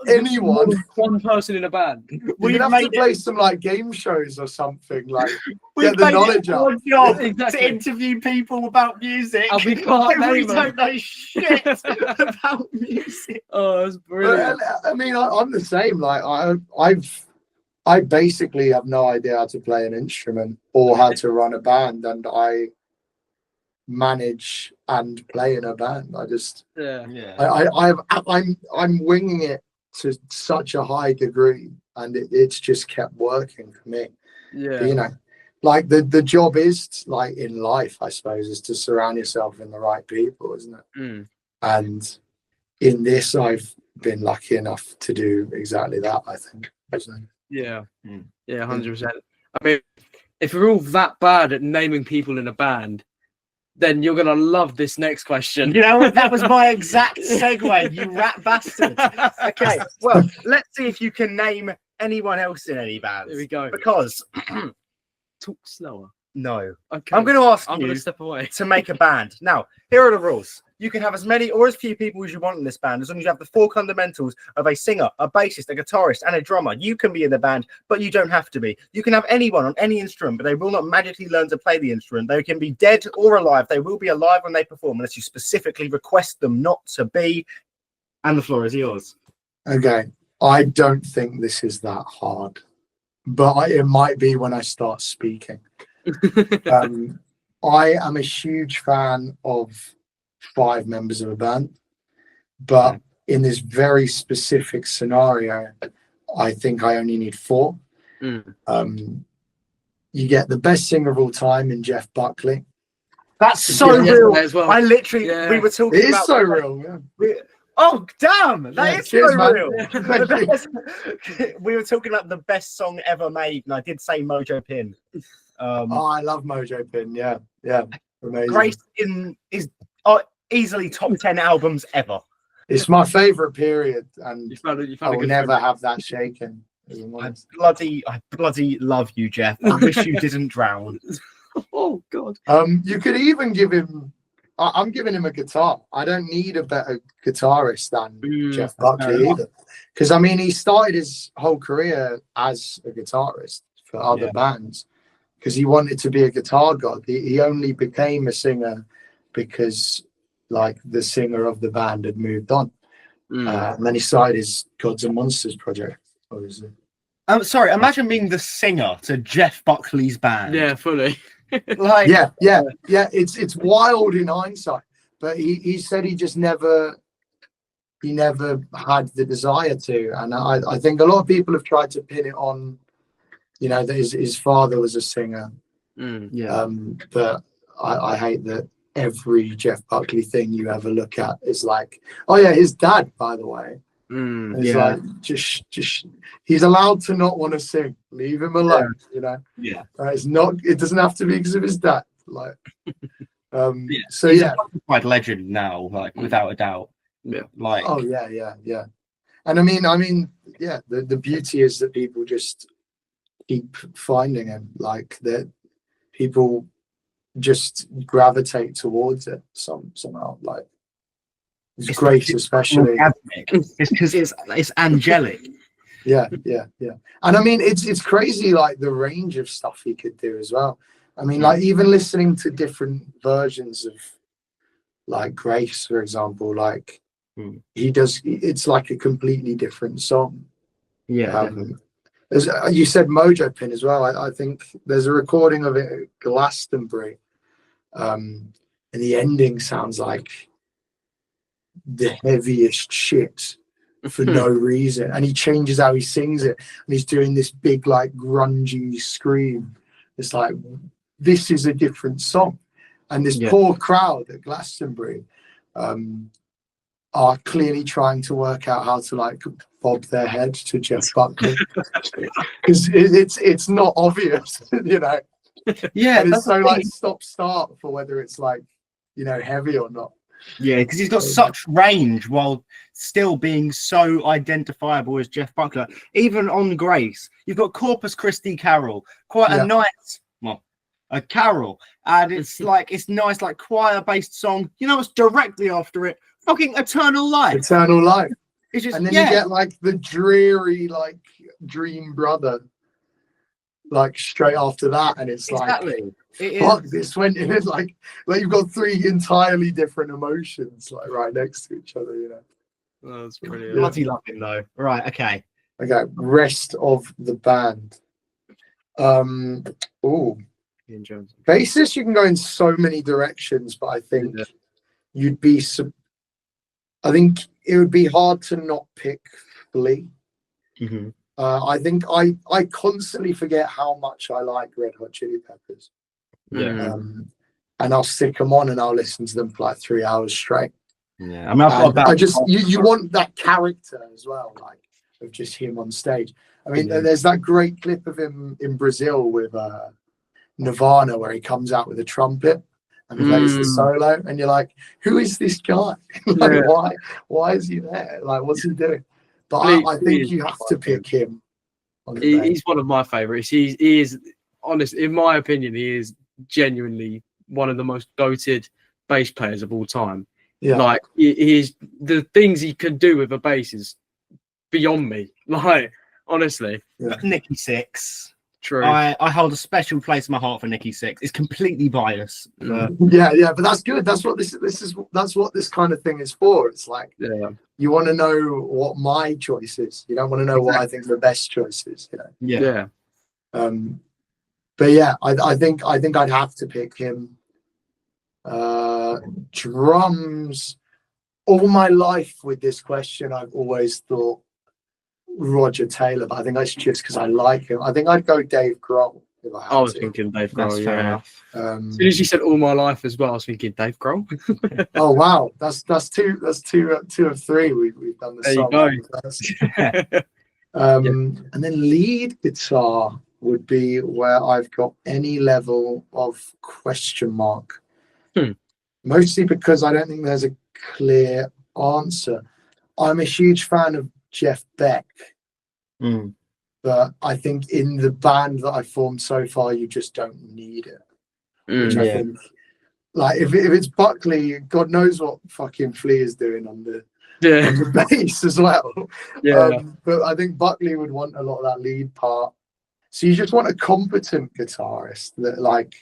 S1: anyone,
S3: one person in a band.
S1: We have to play some like game shows or something. Like get the knowledge up.
S2: To interview people about music,
S3: and we can't name
S2: we don't know shit about music.
S3: Oh, that's brilliant.
S1: But, I mean, I'm the same. Like I basically have no idea how to play an instrument or how to run a band, and I manage and play in a band. I just I'm winging it to such a high degree, and it's just kept working for me.
S3: Yeah,
S1: but, you know, like the job is like in life, I suppose, is to surround yourself with the right people, isn't it? And in this, I've been lucky enough to do exactly that, I think. So,
S3: yeah, 100%. I mean, if we're all that bad at naming people in a band, then you're gonna love this next question.
S2: You know, that was my exact segue, you rat bastard. Okay, well, let's see if you can name anyone else in any bands.
S3: Here we go.
S2: Because
S3: talk slower.
S2: No.
S3: Okay.
S2: I'm going to ask
S3: I'm
S2: you
S3: going to step away
S2: to make a band. Now, here are the rules. You can have as many or as few people as you want in this band, as long as you have the four fundamentals of a singer, a bassist, a guitarist, and a drummer. You can be in the band, but you don't have to be. You can have anyone on any instrument, but they will not magically learn to play the instrument. They can be dead or alive. They will be alive when they perform, unless you specifically request them not to be. And the floor is yours.
S1: Okay. I don't think this is that hard, but it might be when I start speaking. I am a huge fan of 5 members of a band, but in this very specific scenario, I think I only need 4. You get the best singer of all time in Jeff Buckley.
S2: That's so real.
S3: As well.
S2: I literally, we were talking
S1: about. It is so real. Yeah.
S2: Oh damn! That is
S1: cheers,
S2: so real. We were talking about the best song ever made, and I did say Mojo Pin.
S1: I love Mojo Pin. Yeah, amazing.
S2: Grace is easily top 10 albums ever.
S1: It's my favorite period, and
S3: you found
S1: I will never have that shaken.
S2: I bloody love you, Jeff. I wish you didn't drown.
S3: Oh God.
S1: You could even give him. I'm giving him a guitar. I don't need a better guitarist than Jeff Buckley either, because I mean he started his whole career as a guitarist for other bands because he wanted to be a guitar god. He only became a singer because like the singer of the band had moved on, and then he started his Gods and Monsters project. Obviously.
S2: Sorry, imagine being the singer to Jeff Buckley's band.
S3: Yeah, fully.
S2: Like,
S1: yeah. It's wild in hindsight, but he said he just never had the desire to, and I think a lot of people have tried to pin it on, you know, that his father was a singer. But I hate that every Jeff Buckley thing you ever look at is like, oh yeah, his dad, by the way. It's like just he's allowed to not want to sing. Leave him alone, you know. It's not. It doesn't have to be because of his dad. Like, so
S2: he's
S1: yeah,
S2: a quite legend now, like without a doubt.
S3: Yeah.
S2: Like,
S1: oh yeah. And I mean, yeah. The beauty is that people just keep finding him. Like that, people just gravitate towards it somehow. Like. It's great, especially.
S2: It's because it's angelic.
S1: Yeah. And I mean, it's crazy, like the range of stuff he could do as well. I mean, like even listening to different versions of, like Grace, for example, like he does. It's like a completely different song.
S2: Yeah.
S1: As you said, Mojo Pin as well. I think there's a recording of it at Glastonbury, and the ending sounds like the heaviest shit for no reason, and he changes how he sings it, and he's doing this big like grungy scream. It's like, this is a different song, and this poor crowd at Glastonbury are clearly trying to work out how to like bob their head to Jeff Buckley because it's not obvious, you know. And it's so like stop start for whether it's like, you know, heavy or not.
S2: Yeah, because he's got such range while still being so identifiable as Jeff Buckley. Even on Grace, you've got Corpus Christi Carol, quite a nice, a carol, and it's like it's nice, like choir-based song. You know what's directly after it? Fucking Eternal Life.
S1: Eternal Life.
S2: It's just,
S1: and then you get like the dreary, like Dream Brother, like straight after that, and it's like. Fuck this went in. It's like you've got three entirely different emotions like right next to each other, you know.
S3: Oh, that's brilliant.
S2: Bloody love him though. Right, okay.
S1: Rest of the band. Keeaun Jones. Bassist, you can go in so many directions, but I think I think it would be hard to not pick Flea. I think I constantly forget how much I like Red Hot Chili Peppers. And I'll stick them on and I'll listen to them for like 3 hours straight.
S2: Yeah, I mean,
S1: you want that character as well, like of just him on stage. I mean, there's that great clip of him in Brazil with Nirvana where he comes out with a trumpet and plays the solo, and you're like, who is this guy? Like, why is he there? Like, what's he doing? But I think you have to pick him.
S3: He's one of my favorites. He is, honest, in my opinion, he is genuinely one of the most goated bass players of all time. Like he is, the things he can do with a bass is beyond me. Like, honestly.
S2: Nikki Sixx.
S3: True.
S2: I hold a special place in my heart for Nikki Sixx. It's completely biased.
S1: But that's good. That's what that's what this kind of thing is for. It's like you want to know what my choice is. You don't want to know what I think the best choice is. You know? But yeah, I think I'd have to pick him. Drums. All my life with this question, I've always thought Roger Taylor, but I think that's just because I like him. I think I'd go Dave Grohl.
S3: I was thinking Dave Grohl.
S2: Fair enough.
S3: As soon as you said all my life as well, I was thinking Dave Grohl.
S1: Oh wow, that's two of three. We've done the
S3: song.
S1: There you go. And then lead guitar would be where I've got any level of question mark. Mostly because I don't think there's a clear answer. I'm a huge fan of Jeff Beck. But I think in the band that I formed so far, you just don't need it. which I think, like, if it's Buckley, God knows what fucking Flea is doing on the bass as well. But I think Buckley would want a lot of that lead part. So you just want a competent guitarist that, like,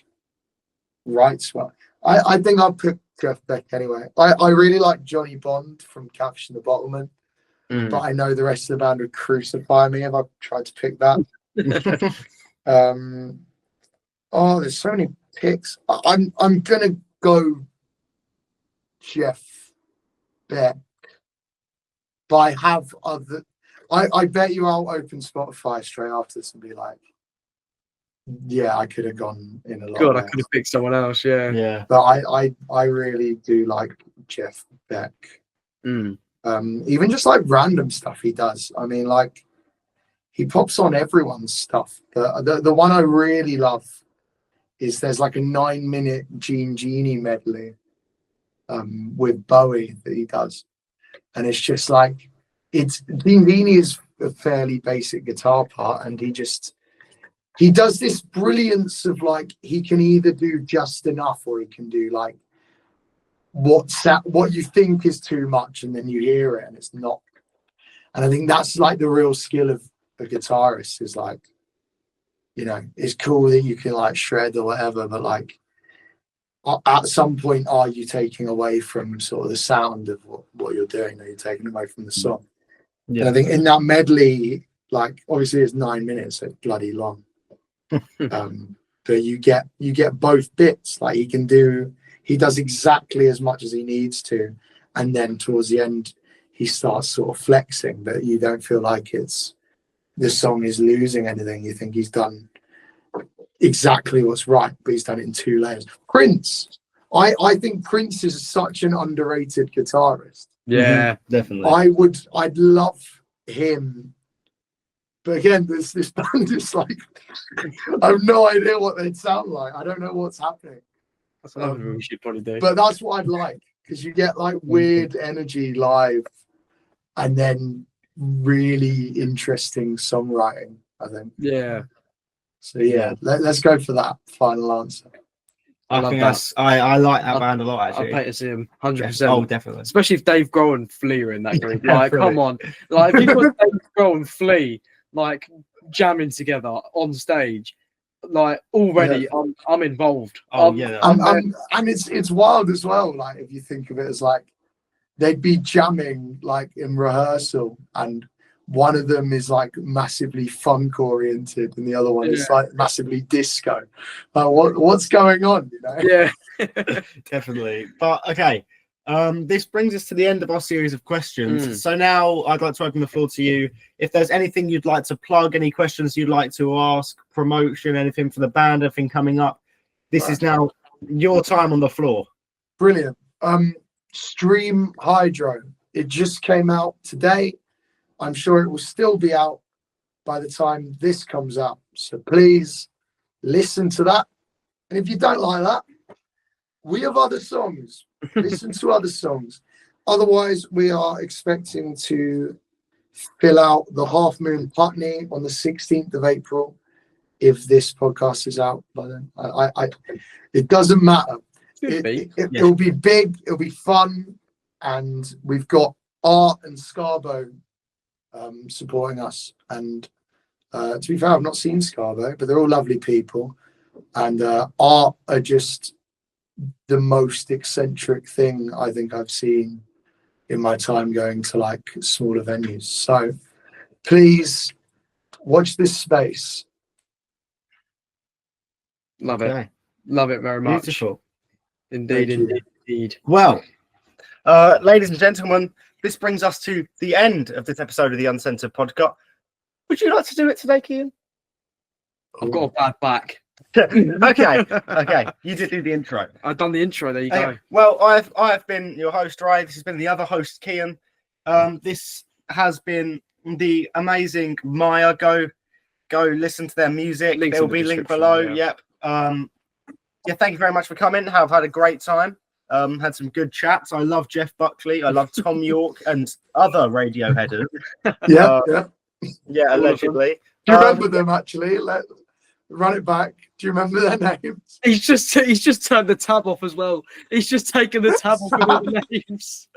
S1: writes well. I think I'll pick Jeff Beck anyway. I really like Johnny Bond from Catfish and the Bottlemen, but I know the rest of the band would crucify me if I tried to pick that. There's so many picks. I'm gonna go Jeff Beck, but I have other. I bet you I'll open Spotify straight after this and be like, yeah, I could have gone in a lot.
S3: God, I could have picked someone else. Yeah.
S1: But I really do like Jeff Beck. Even just like random stuff he does. I mean, like, he pops on everyone's stuff. The one I really love is there's like a 9-minute Gene Genie medley with Bowie that he does, and it's just like, Gene Genie is a fairly basic guitar part, and he does this brilliance of, like, he can either do just enough or he can do like what you think is too much, and then you hear it and it's not. And I think that's like the real skill of a guitarist, is like, you know, it's cool that you can like shred or whatever, but like at some point, are you taking away from sort of the sound of what you're doing? Are you taking away from the song? And I think in that medley, like, obviously it's 9 minutes, so it's bloody long. But you get both bits. Like, he does exactly as much as he needs to, and then towards the end he starts sort of flexing, but you don't feel like the song is losing anything. You think he's done exactly what's right, but he's done it in 2 layers. Prince, I think Prince is such an underrated guitarist.
S3: Yeah, definitely.
S1: I'd love him. But again, this band is like, I have no idea what they'd sound like. I don't know what's happening.
S3: That's another we should probably do.
S1: But that's what I'd like, because you get like weird energy live, and then really interesting songwriting, I think.
S3: Yeah.
S1: So let's go for that final answer.
S2: I think I like that band a lot, actually.
S3: I'd pay to see him 100%.
S2: Oh, definitely.
S3: Especially if Dave Grohl and Flea are in that group. Like, come on. Like, if you've got Dave Grohl and Flea like jamming together on stage, like, already I'm involved.
S1: And it's wild as well. Like, if you think of it as like, they'd be jamming like in rehearsal, and one of them is like massively funk oriented and the other one is like massively disco. Like, what's going on, you know?
S3: Yeah.
S2: Definitely. But okay, this brings us to the end of our series of questions. So now I'd like to open the floor to you. If there's anything you'd like to plug, any questions you'd like to ask, promotion, anything for the band, anything coming up, this is now your time on the floor.
S1: Brilliant. Stream Hydro, it just came out today. I'm sure it will still be out by the time this comes out, so please listen to that. And if you don't like that, we have other songs. Listen to other songs. Otherwise, we are expecting to fill out the Half Moon Putney on the 16th of April. If this podcast is out by then, it doesn't matter. It'll be big. It'll be fun, and we've got Art and Scarbo supporting us. And to be fair, I've not seen Scarbo, but they're all lovely people. And Art are just the most eccentric thing I think I've seen in my time going to like smaller venues. So please watch this space.
S3: Love it. Love it very much.
S2: Beautiful.
S3: Indeed.
S2: Well, ladies and gentlemen, this brings us to the end of this episode of the Uncensored Podcast. Would you like to do it today, Keeaun?
S3: I've got a bad back.
S2: Okay. You did do the intro.
S3: I've done the intro. There you go.
S2: Well, I've been your host, Riley. This has been the other host, Keeaun. This has been the amazing Maya. Go listen to their music.
S3: Links
S2: There will be linked below.
S3: Yeah.
S2: Yep. Thank you very much for coming. I've had a great time. Had some good chats. I love Jeff Buckley. I love Tom York and other Radioheaders.
S1: Yeah,
S2: allegedly.
S1: Do you remember them actually? Run it back. Do you remember their names?
S3: He's just turned the tab off as well. He's just taken the tab off with all the names.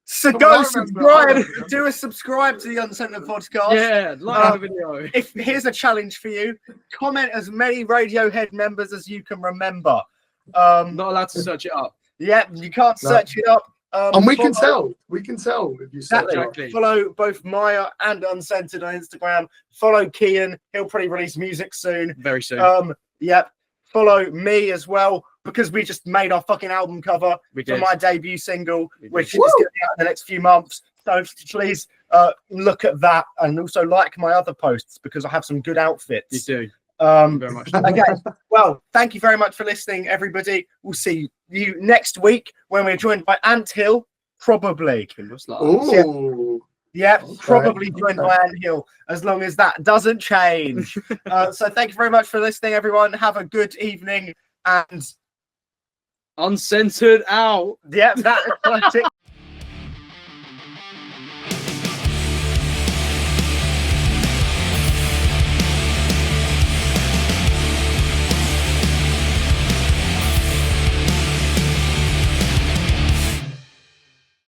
S4: So
S1: Well, I
S4: go
S1: remember-
S4: subscribe.
S1: I remember.
S4: Do a subscribe to the Uncensored podcast.
S3: Yeah, like the video.
S4: If here's a challenge for you, comment as many Radiohead members as you can remember.
S3: Not allowed to search it up.
S4: Yeah, you can't
S1: No.
S4: search it up.
S1: And we can
S4: follow-
S1: tell. We can tell if you search
S4: Exactly.
S1: it up.
S3: Exactly.
S4: Follow both Maya and Uncensored on Instagram. Follow Keeaun. He'll probably release music soon.
S3: Very soon.
S4: Yep. Follow me as well because we just made our fucking album cover
S3: We
S4: for
S3: did.
S4: my debut single,
S3: We did.
S4: which is going to be out in the next few months. So please look at that and also like my other posts because I have some good
S3: You
S4: outfits.
S3: do. Very much.
S4: Okay. Well, thank you very much for listening, everybody. We'll see you next week when we're joined by Anthill, probably.
S1: Ooh.
S4: Yeah,
S1: Okay,
S4: probably joined
S1: okay.
S4: by Anthill, as long as that doesn't change. So thank you very much for listening, everyone. Have a good evening. And
S3: Uncensored out.
S4: yeah, that's